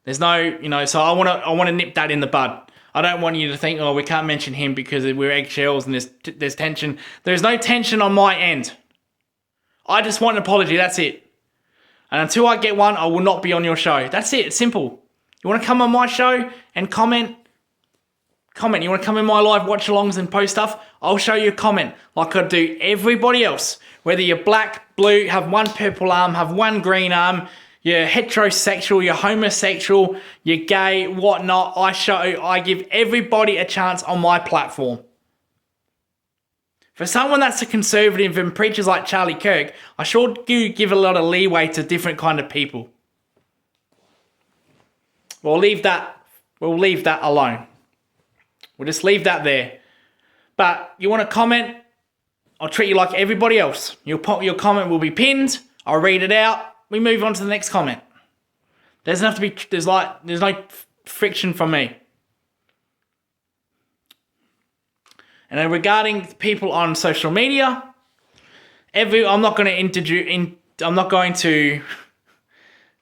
A: There's no, so I want to nip that in the bud. I don't want you to think, oh, we can't mention him because we're eggshells and there's tension. There's no tension on my end. I just want an apology. That's it. And until I get one, I will not be on your show. That's it. It's simple. You want to come on my show and comment? comment. You want to come in my live watch alongs and post stuff? I'll show you a comment like I do everybody else. Whether you're black, blue, have one purple arm, have one green arm, you're heterosexual, you're homosexual, you're gay, whatnot. I give everybody a chance on my platform. For someone that's a conservative and preaches like Charlie Kirk, I sure do give a lot of leeway to different kind of people. We'll leave that alone. We'll just leave that there. But you want to comment? I'll treat you like everybody else. Your comment will be pinned. I'll read it out. We move on to the next comment. There's no friction from me. And then regarding people on social media, I'm not going to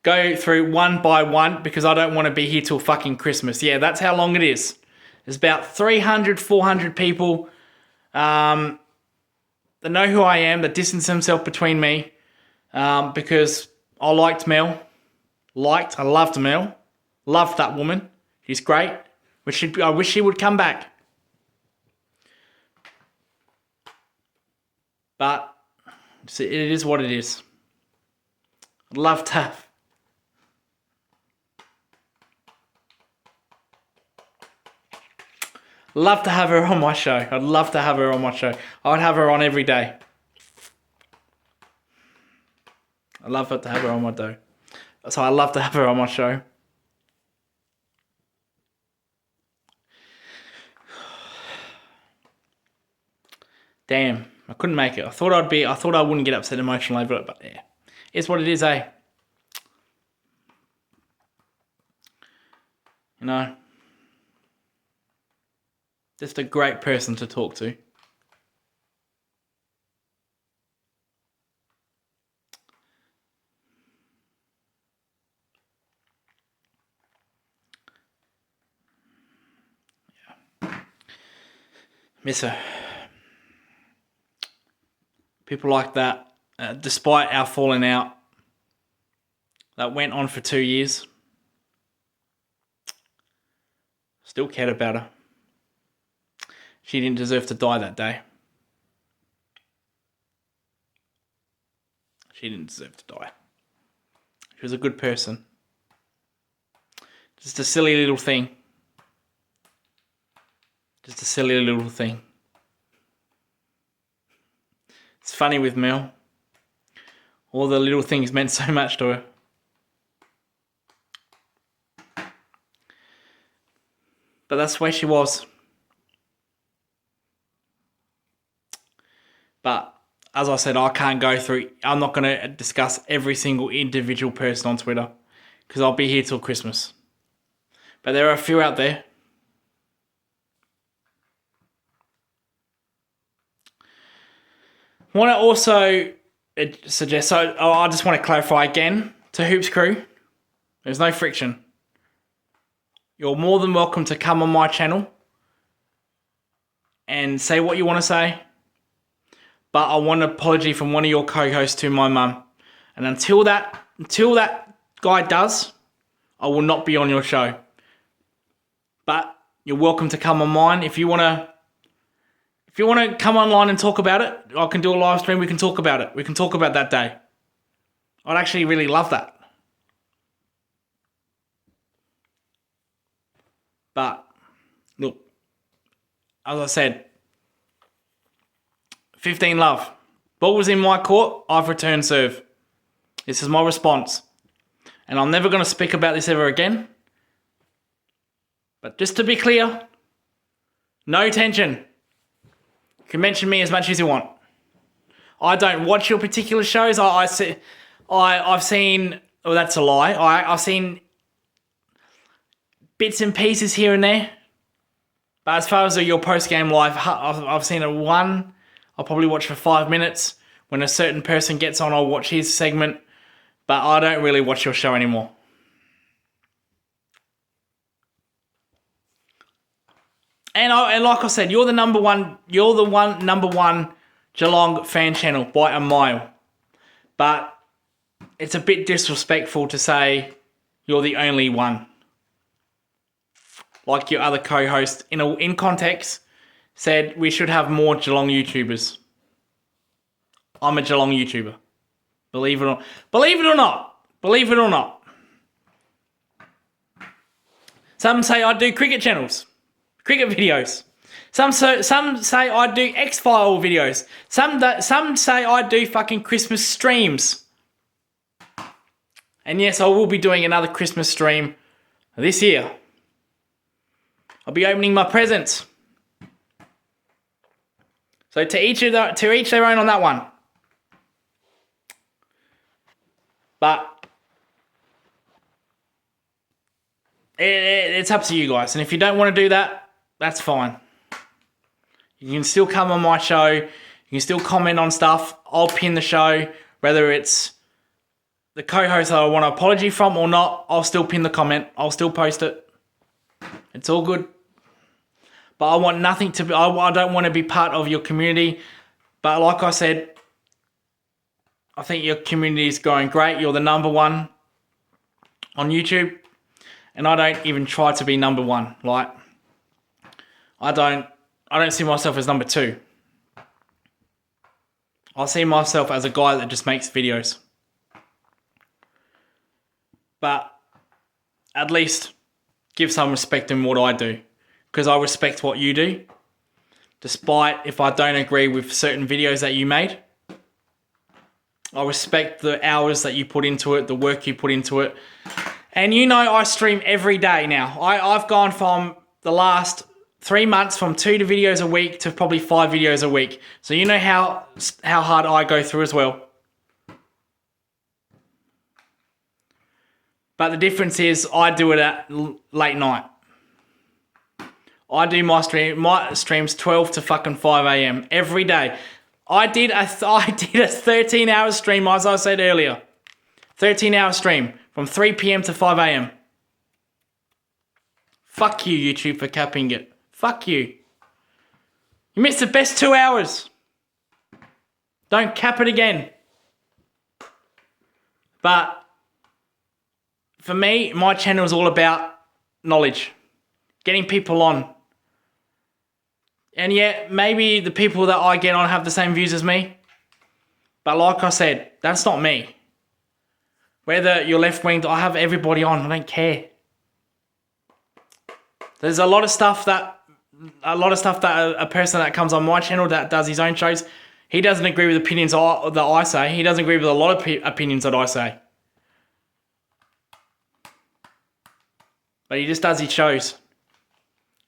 A: go through one by one because I don't want to be here till fucking Christmas. Yeah, that's how long it is. There's about 300, 400 people that know who I am, that distance themselves between me because I liked Mel. I loved Mel. Loved that woman. She's great. I wish she would come back. But it is what it is. I'd love to have. Love to have her on my show. I'd love to have her on my show. I'd have her on every day. I'd love to have her on my show. So I'd love to have her on my show. Damn, I couldn't make it. I thought I wouldn't get upset emotional over it, but yeah. It's what it is, eh? You know. Just a great person to talk to. Yeah. Miss her. People like that, despite our falling out, that went on for 2 years, still cared about her. She didn't deserve to die that day. She didn't deserve to die. She was a good person. Just a silly little thing. Just a silly little thing. It's funny with Mel. All the little things meant so much to her. But that's the way she was. But as I said, I'm not going to discuss every single individual person on Twitter because I'll be here till Christmas. But there are a few out there. I want to also suggest, I just want to clarify again to Hoops Crew, there's no friction. You're more than welcome to come on my channel and say what you want to say. But I want an apology from one of your co-hosts to my mum. And until that guy does, I will not be on your show. But you're welcome to come on mine. If you want to come online and talk about it, I can do a live stream. We can talk about it. We can talk about that day. I'd actually really love that. But look, as I said, 15 love. Ball was in my court. I've returned serve. This is my response. And I'm never going to speak about this ever again. But just to be clear, no tension. You can mention me as much as you want. I don't watch your particular shows. I've seen... Oh, that's a lie. I've seen bits and pieces here and there. But as far as your post-game live, I've seen a one... I'll probably watch for 5 minutes. When a certain person gets on, I'll watch his segment. But I don't really watch your show anymore. And like I said, you're the number one Geelong fan channel by a mile. But it's a bit disrespectful to say you're the only one. like your other co-host, in context, said we should have more Geelong YouTubers. I'm a Geelong YouTuber. Believe it or not. Believe it or not. Believe it or not. Some say I do cricket channels. Cricket videos. Some say I do X-File videos. Some say I do fucking Christmas streams. And yes, I will be doing another Christmas stream this year. I'll be opening my presents. So to each their own on that one. But it's up to you guys. And if you don't want to do that, that's fine. You can still come on my show. You can still comment on stuff. I'll pin the show. Whether it's the co-host that I want an apology from or not, I'll still pin the comment. I'll still post it. It's all good. But I want nothing to be... I don't want to be part of your community. But like I said, I think your community is going great. You're the number one on YouTube. And I don't even try to be number one. Like, I don't see myself as number two. I see myself as a guy that just makes videos. But at least give some respect in what I do. Because I respect what you do. Despite if I don't agree with certain videos that you made. I respect the hours that you put into it, the work you put into it. And you know I stream every day now. I've gone from the last 3 months from 2 videos a week to probably 5 videos a week. So you know how hard I go through as well. But the difference is I do it at late night. I do my streams 12 to fucking 5 a.m. every day. I did a 13-hour stream, as I said earlier. 13-hour stream from 3 p.m. to 5 a.m. Fuck you, YouTube, for capping it. Fuck you. You missed the best 2 hours. Don't cap it again. But for me, my channel is all about knowledge. Getting people on. And yeah, maybe the people that I get on have the same views as me. But like I said, that's not me. Whether you're left-winged, I have everybody on. I don't care. There's a lot of stuff that a person that comes on my channel that does his own shows, he doesn't agree with opinions that I say. He doesn't agree with a lot of opinions that I say. But he just does his shows.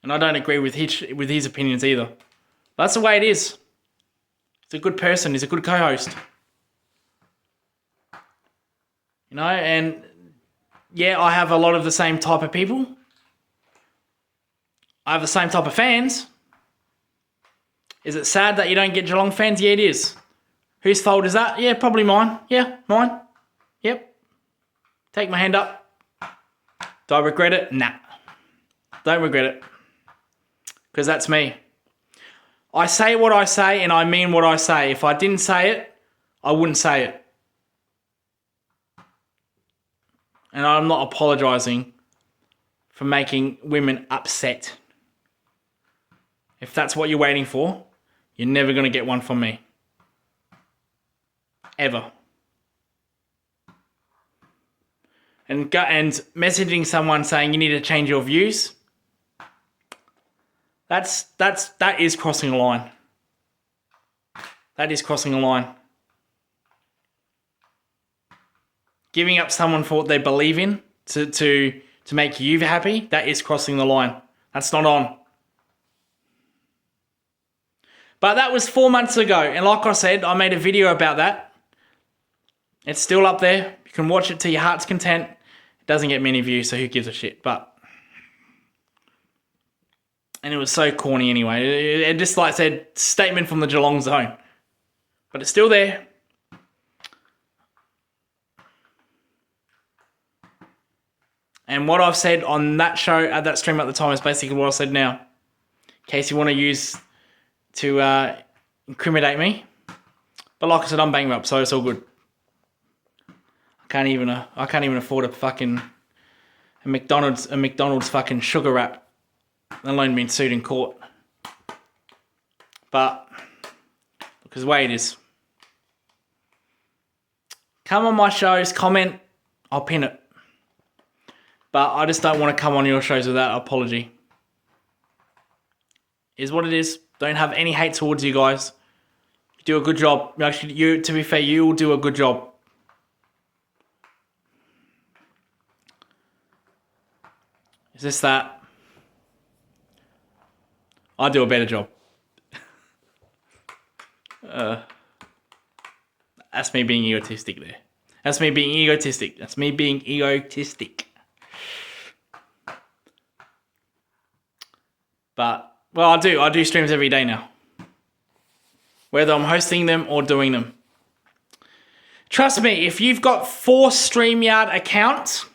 A: And I don't agree with his opinions either. That's the way it is. He's a good person. He's a good co-host. You know, and yeah, I have a lot of the same type of people. I have the same type of fans. Is it sad that you don't get Geelong fans? Yeah, it is. Whose fault is that? Yeah, probably mine. Yeah, mine. Yep. Take my hand up. Do I regret it? Nah. Don't regret it. Because that's me. I say what I say and I mean what I say. If I didn't say it, I wouldn't say it. And I'm not apologising for making women upset. If that's what you're waiting for, you're never going to get one from me. Ever. And messaging someone saying you need to change your views, that is crossing a line. That is crossing a line. Giving up someone for what they believe in to make you happy, that is crossing the line. That's not on. But that was 4 months ago. And like I said, I made a video about that. It's still up there. You can watch it to your heart's content. It doesn't get many views, so who gives a shit? And it was so corny anyway. It just like said, statement from the Geelong zone. But it's still there. And what I've said on that show, at that stream at the time, is basically what I said now. In case you want to use to incriminate me. But like I said, I'm bankrupt, so it's all good. I can't even afford a fucking a McDonald's fucking sugar wrap let alone being sued in court. But because the way it is. Come on my shows, comment, I'll pin it. But I just don't want to come on your shows without apology. Is what it is. Don't have any hate towards you guys. You do a good job. Actually, to be fair, you will do a good job. Is this that? I do a better job. That's me being egotistic there. That's me being egotistic. That's me being egotistic. But, well, I do streams every day now. Whether I'm hosting them or doing them. Trust me, if you've got 4 StreamYard accounts,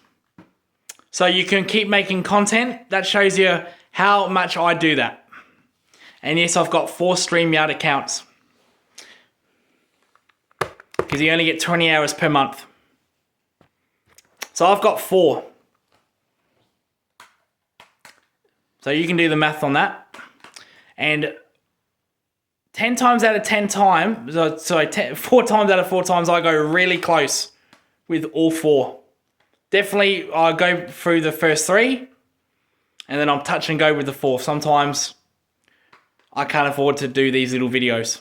A: so you can keep making content, that shows you how much I do that. And yes, I've got 4 StreamYard accounts. Because you only get 20 hours per month. So I've got 4. So you can do the math on that. And 10 times out of 10 times, 4 times out of 4 times, I go really close with all 4. Definitely, I go through the first 3, and then I'm touch and go with the 4th. Sometimes I can't afford to do these little videos.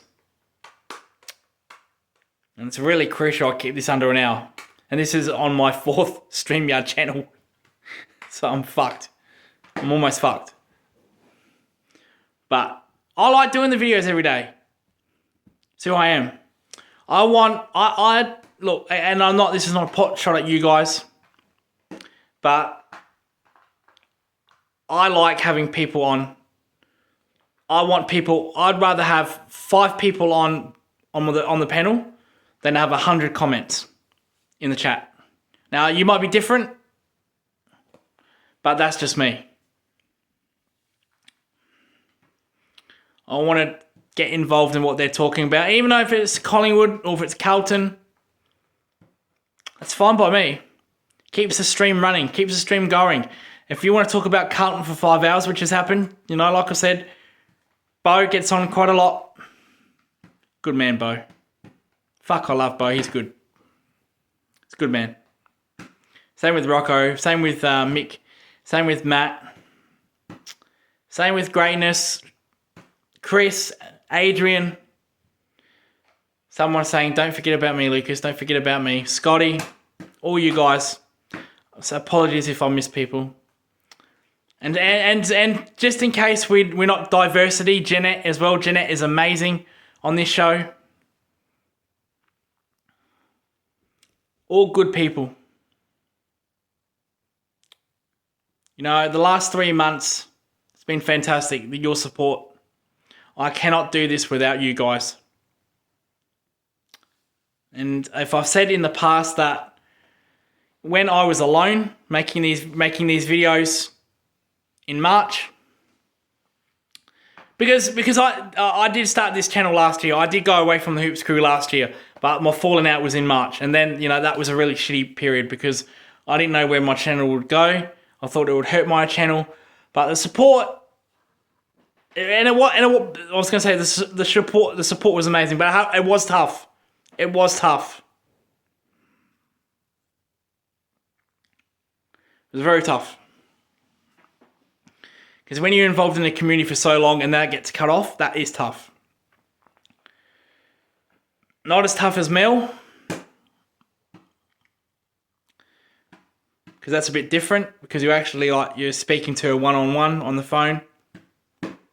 A: And it's really crucial I keep this under an hour. And this is on my 4th StreamYard channel. So I'm fucked. I'm almost fucked. But I like doing the videos every day. It's who I am. I look, and this is not a pot shot at you guys. But I like having people on. I'd rather have 5 people on the panel than have 100 comments in the chat. Now, you might be different, but that's just me. I want to get involved in what they're talking about, even though if it's Collingwood or if it's Carlton, that's fine by me. Keeps the stream running, keeps the stream going. If you want to talk about Carlton for 5 hours, which has happened, like I said, Bo gets on quite a lot. Good man, Bo. Fuck, I love Bo. He's good. He's a good man. Same with Rocco. Same with Mick. Same with Matt. Same with Greatness. Chris. Adrian. Someone saying, don't forget about me, Lucas. Don't forget about me. Scotty. All you guys. So apologies if I miss people. And just in case we're not diversity, Jeanette as well. Jeanette is amazing on this show. All good people. The last 3 months, it's been fantastic. Your support. I cannot do this without you guys. And if I've said in the past that when I was alone making these videos in March, because I did start this channel last year. I did go away from the Hoops crew last year, but my falling out was in March. And then, that was a really shitty period because I didn't know where my channel would go. I thought it would hurt my channel. But the support, I was going to say the support was amazing, but it was tough. It was tough. It was very tough. Because when you're involved in the community for so long and that gets cut off, that is tough. Not as tough as Mel. Because that's a bit different. Because you're speaking to her one-on-one on the phone.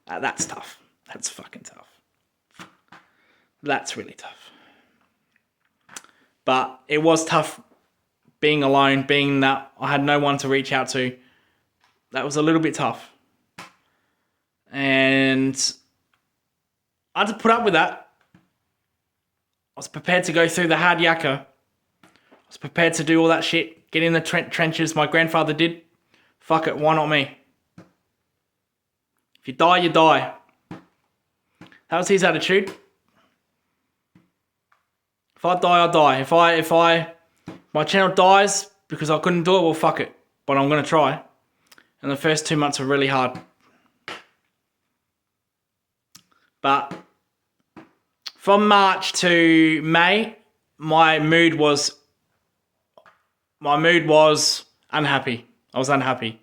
A: That's tough. That's fucking tough. That's really tough. But it was tough being alone, being that I had no one to reach out to. That was a little bit tough. And I had to put up with that. I was prepared to go through the hard yakka. I was prepared to do all that shit. Get in the trenches my grandfather did. Fuck it, why not me? If you die, you die. That was his attitude. If I die, I die. If my channel dies because I couldn't do it, well, fuck it. But I'm going to try. And the first 2 months were really hard. But from March to May, my mood was unhappy. I was unhappy.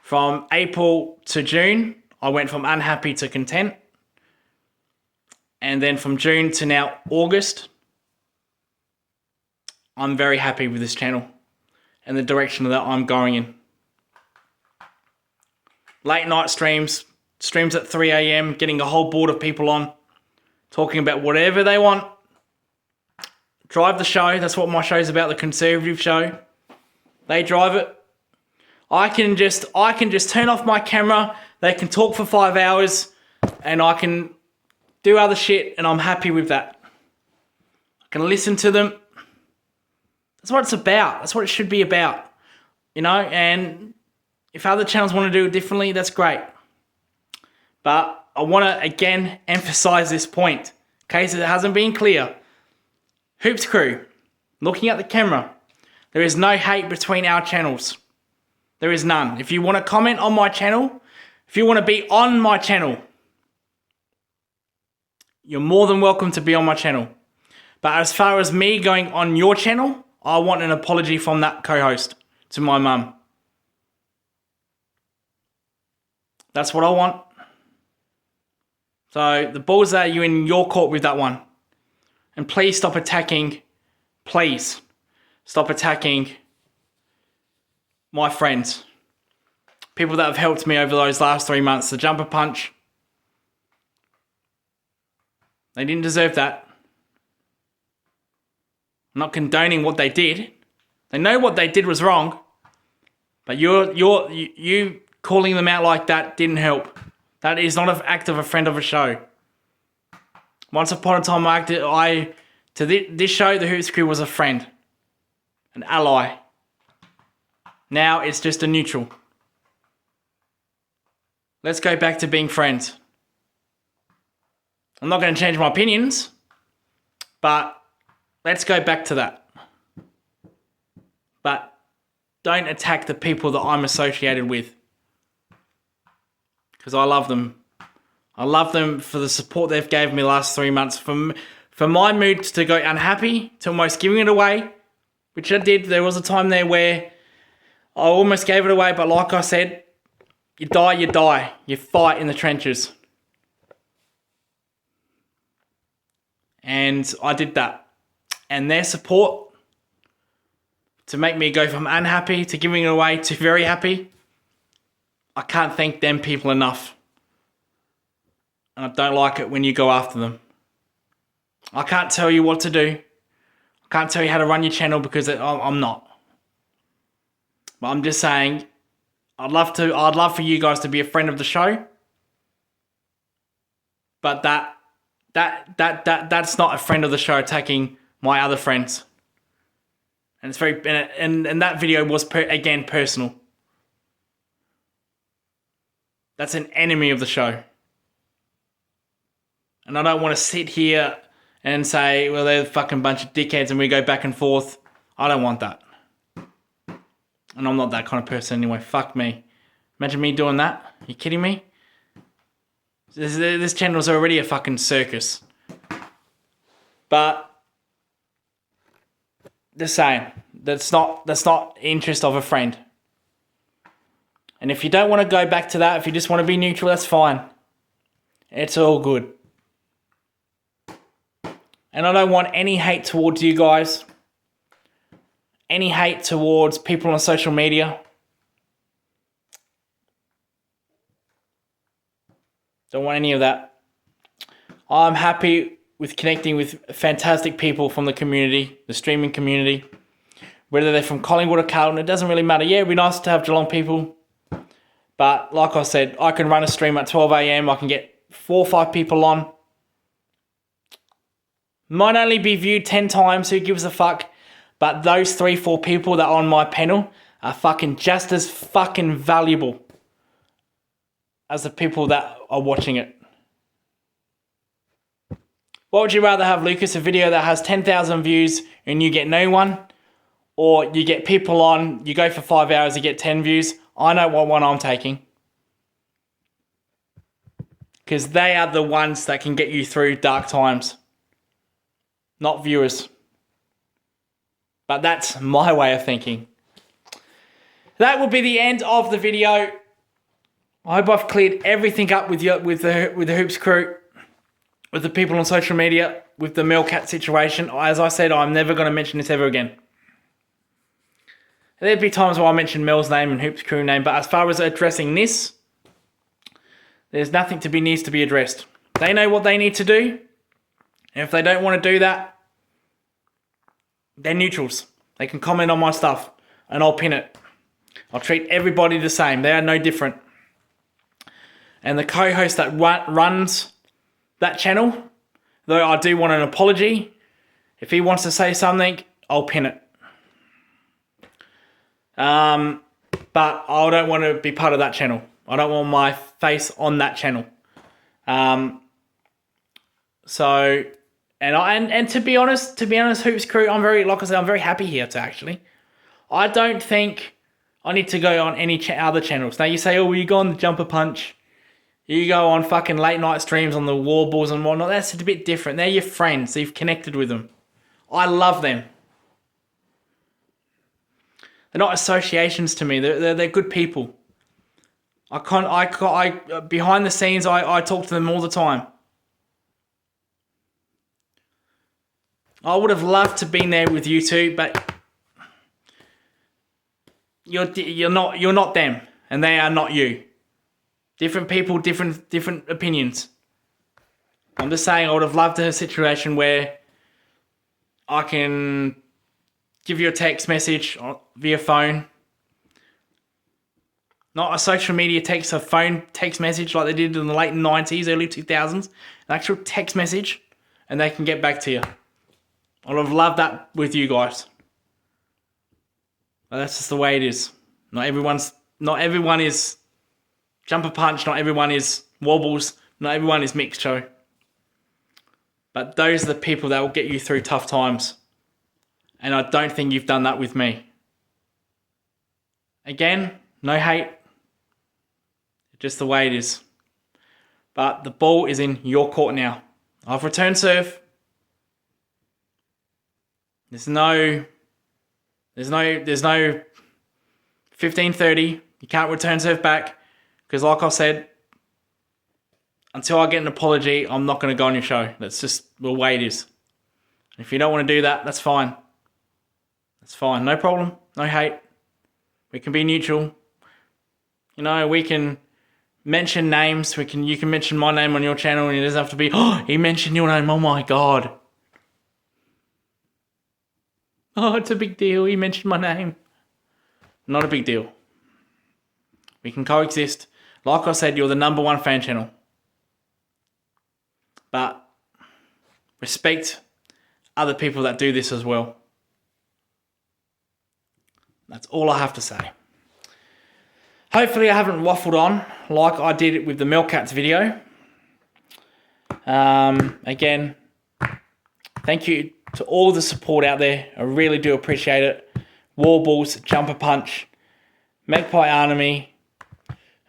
A: From April to June, I went from unhappy to content. And then from June to now August, I'm very happy with this channel and the direction that I'm going in. Late night streams at 3 a.m, getting a whole board of people on, talking about whatever they want. Drive the show. That's what my show's about, the conservative show. They drive it. I can just turn off my camera. They can talk for 5 hours and I can do other shit and I'm happy with that. I can listen to them. That's what it's about. That's what it should be about. You know, and if other channels want to do it differently, that's great. But I want to again emphasize this point, in case it hasn't been clear. Hoops Crew, looking at the camera, there is no hate between our channels. There is none. If you want to comment on my channel, if you want to be on my channel, you're more than welcome to be on my channel. But as far as me going on your channel, I want an apology from that co-host to my mum. That's what I want. So the ball's are you in your court with that one. And please stop attacking, please stop attacking my friends. People that have helped me over those last 3 months. The jumper punch. They didn't deserve that. I'm not condoning what they did. They know what they did was wrong. But you calling them out like that didn't help. That is not an act of a friend of a show. Once upon a time, this show, the Hoops Crew was a friend, an ally. Now it's just a neutral. Let's go back to being friends. I'm not going to change my opinions, but let's go back to that. But don't attack the people that I'm associated with. Because I love them. I love them for the support they've gave me last 3 months. For my mood to go unhappy, to almost giving it away, which I did. There was a time there where I almost gave it away, but like I said, you die, you die. You fight in the trenches. And I did that. And their support to make me go from unhappy to giving it away to very happy, I can't thank them people enough. And I don't like it when you go after them. I can't tell you what to do. I can't tell you how to run your channel because I'm not. But I'm just saying, I'd love for you guys to be a friend of the show. But that's not a friend of the show attacking my other friends. And it's very and that video was again personal. That's an enemy of the show. And I don't want to sit here and say, well, they're a fucking bunch of dickheads and we go back and forth. I don't want that. And I'm not that kind of person anyway. Fuck me. Imagine me doing that. Are you kidding me? This channel's already a fucking circus. But just saying, that's not interest of a friend. And if you don't want to go back to that, if you just want to be neutral, that's fine. It's all good. And I don't want any hate towards you guys. Any hate towards people on social media. Don't want any of that. I'm happy with connecting with fantastic people from the community, the streaming community. Whether they're from Collingwood or Carlton, it doesn't really matter. Yeah, it'd be nice to have Geelong people. But like I said, I can run a stream at 12 a.m. I can get 4 or 5 people on. Might only be viewed 10 times, who gives a fuck? But those 3-4 people that are on my panel are fucking just as fucking valuable as the people that are watching it. What would you rather have, Lucas? A video that has 10,000 views and you get no one? Or you get people on, you go for 5 hours, you get 10 views? I know what one I'm taking. because they are the ones that can get you through dark times, not viewers. But that's my way of thinking. That will be the end of the video. I hope I've cleared everything up with the Hoops crew, with the people on social media, with the Meerkat situation. As I said, I'm never going to mention this ever again. There'd be times where I mention Mel's name and Hoops crew name, but as far as addressing this, there's nothing needs to be addressed. They know what they need to do, and if they don't want to do that, they're neutrals. They can comment on my stuff, and I'll pin it. I'll treat everybody the same. They are no different. And the co-host that runs that channel, though I do want an apology, if he wants to say something, I'll pin it. But I don't want to be part of that channel. I don't want my face on that channel. So, and to be honest, Hoops crew, I'm very happy here actually. I don't think I need to go on any other channels. Now you say, oh, well, you go on the Jumper Punch. You go on fucking late night streams on the Warballs and whatnot. That's a bit different. They're your friends. So you've connected with them. I love them. They're not associations to me. They're good people. Behind the scenes, I talk to them all the time. I would have loved to have been there with you two, but you're not them, and they are not you. Different people, different opinions. I'm just saying I would have loved a situation where I can give you a text message via phone. Not a social media text, a phone text message like they did in the late 90s, early 2000s. An actual text message, and they can get back to you. I would have loved that with you guys. But that's just the way it is. Not everyone is Jumper Punch, not everyone is Wobbles, not everyone is Mixed Show. But those are the people that will get you through tough times. And I don't think you've done that with me. Again, no hate. Just the way it is. But the ball is in your court now. I've returned serve. There's no 15:30. You can't return serve back. Because like I said, until I get an apology, I'm not going to go on your show. That's just the way it is. If you don't want to do that, that's fine. That's fine. No problem. No hate. We can be neutral. You know, we can mention names. You can mention my name on your channel, and it doesn't have to be, oh, he mentioned your name. Oh my God. Oh, it's a big deal. He mentioned my name. Not a big deal. We can coexist. Like I said, you're the #1 fan channel. But respect other people that do this as well. That's all I have to say. Hopefully I haven't waffled on like I did with the Meerkats video. Again, thank you to all the support out there. I really do appreciate it. Warballs, Jumper Punch, Magpie Army,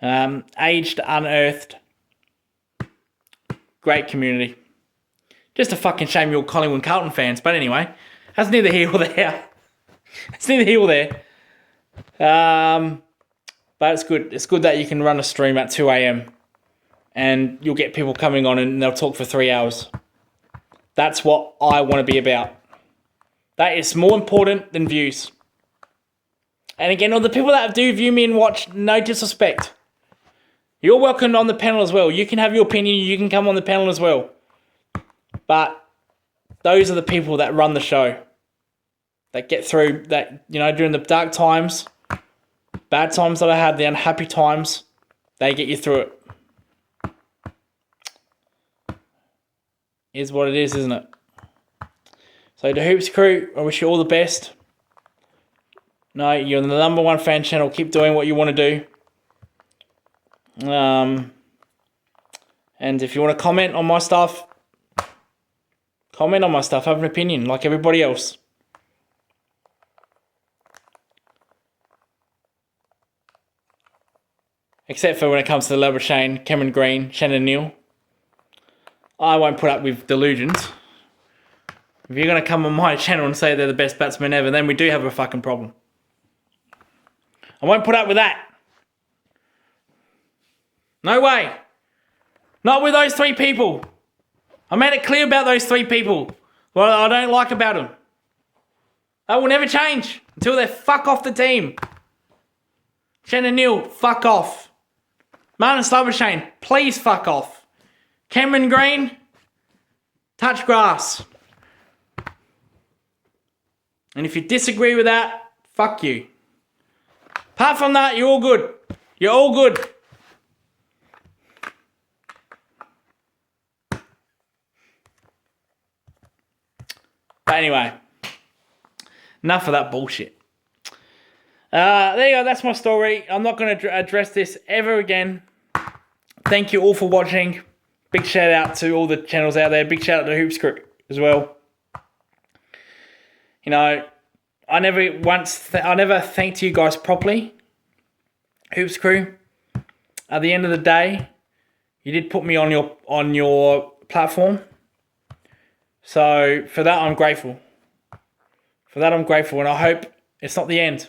A: Aged Unearthed. Great community. Just a fucking shame you're Collingwood Carlton fans. But anyway, that's neither here or there. It's neither here or there. But it's good. It's good that you can run a stream at 2 a.m. and you'll get people coming on and they'll talk for 3 hours. That's what I want to be about. That is more important than views. And again, all the people that do view me and watch, no disrespect. You're welcome on the panel as well. You can have your opinion. You can come on the panel as well. But those are the people that run the show. That get through that, you know, during the dark times, bad times that I had, the unhappy times, they get you through it. Is what it is, isn't it? So the Hoops crew, I wish you all the best. No, you're the #1 fan channel. Keep doing what you want to do. And if you want to comment on my stuff, comment on my stuff. Have an opinion like everybody else. Except for when it comes to the Labrador Shane, Cameron Green, Shannon Neal. I won't put up with delusions. If you're going to come on my channel and say they're the best batsmen ever, then we do have a fucking problem. I won't put up with that. No way. Not with those 3 people. I made it clear about those 3 people. What I don't like about them. That will never change until they fuck off the team. Shannon Neal, fuck off. Martin Slabbershane, please fuck off. Cameron Green, touch grass. And if you disagree with that, fuck you. Apart from that, you're all good. You're all good. But anyway, enough of that bullshit. There you go, that's my story. I'm not going to address this ever again. Thank you all for watching. Big shout out to all the channels out there. Big shout out to Hoops Crew as well. You know, I never thanked you guys properly. Hoops Crew. At the end of the day, you did put me on your platform. So for that, I'm grateful. And I hope it's not the end.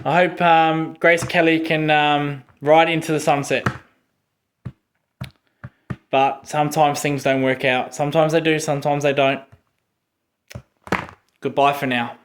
A: I hope Grace Kelly can ride into the sunset. But sometimes things don't work out. Sometimes they do, sometimes they don't. Goodbye for now.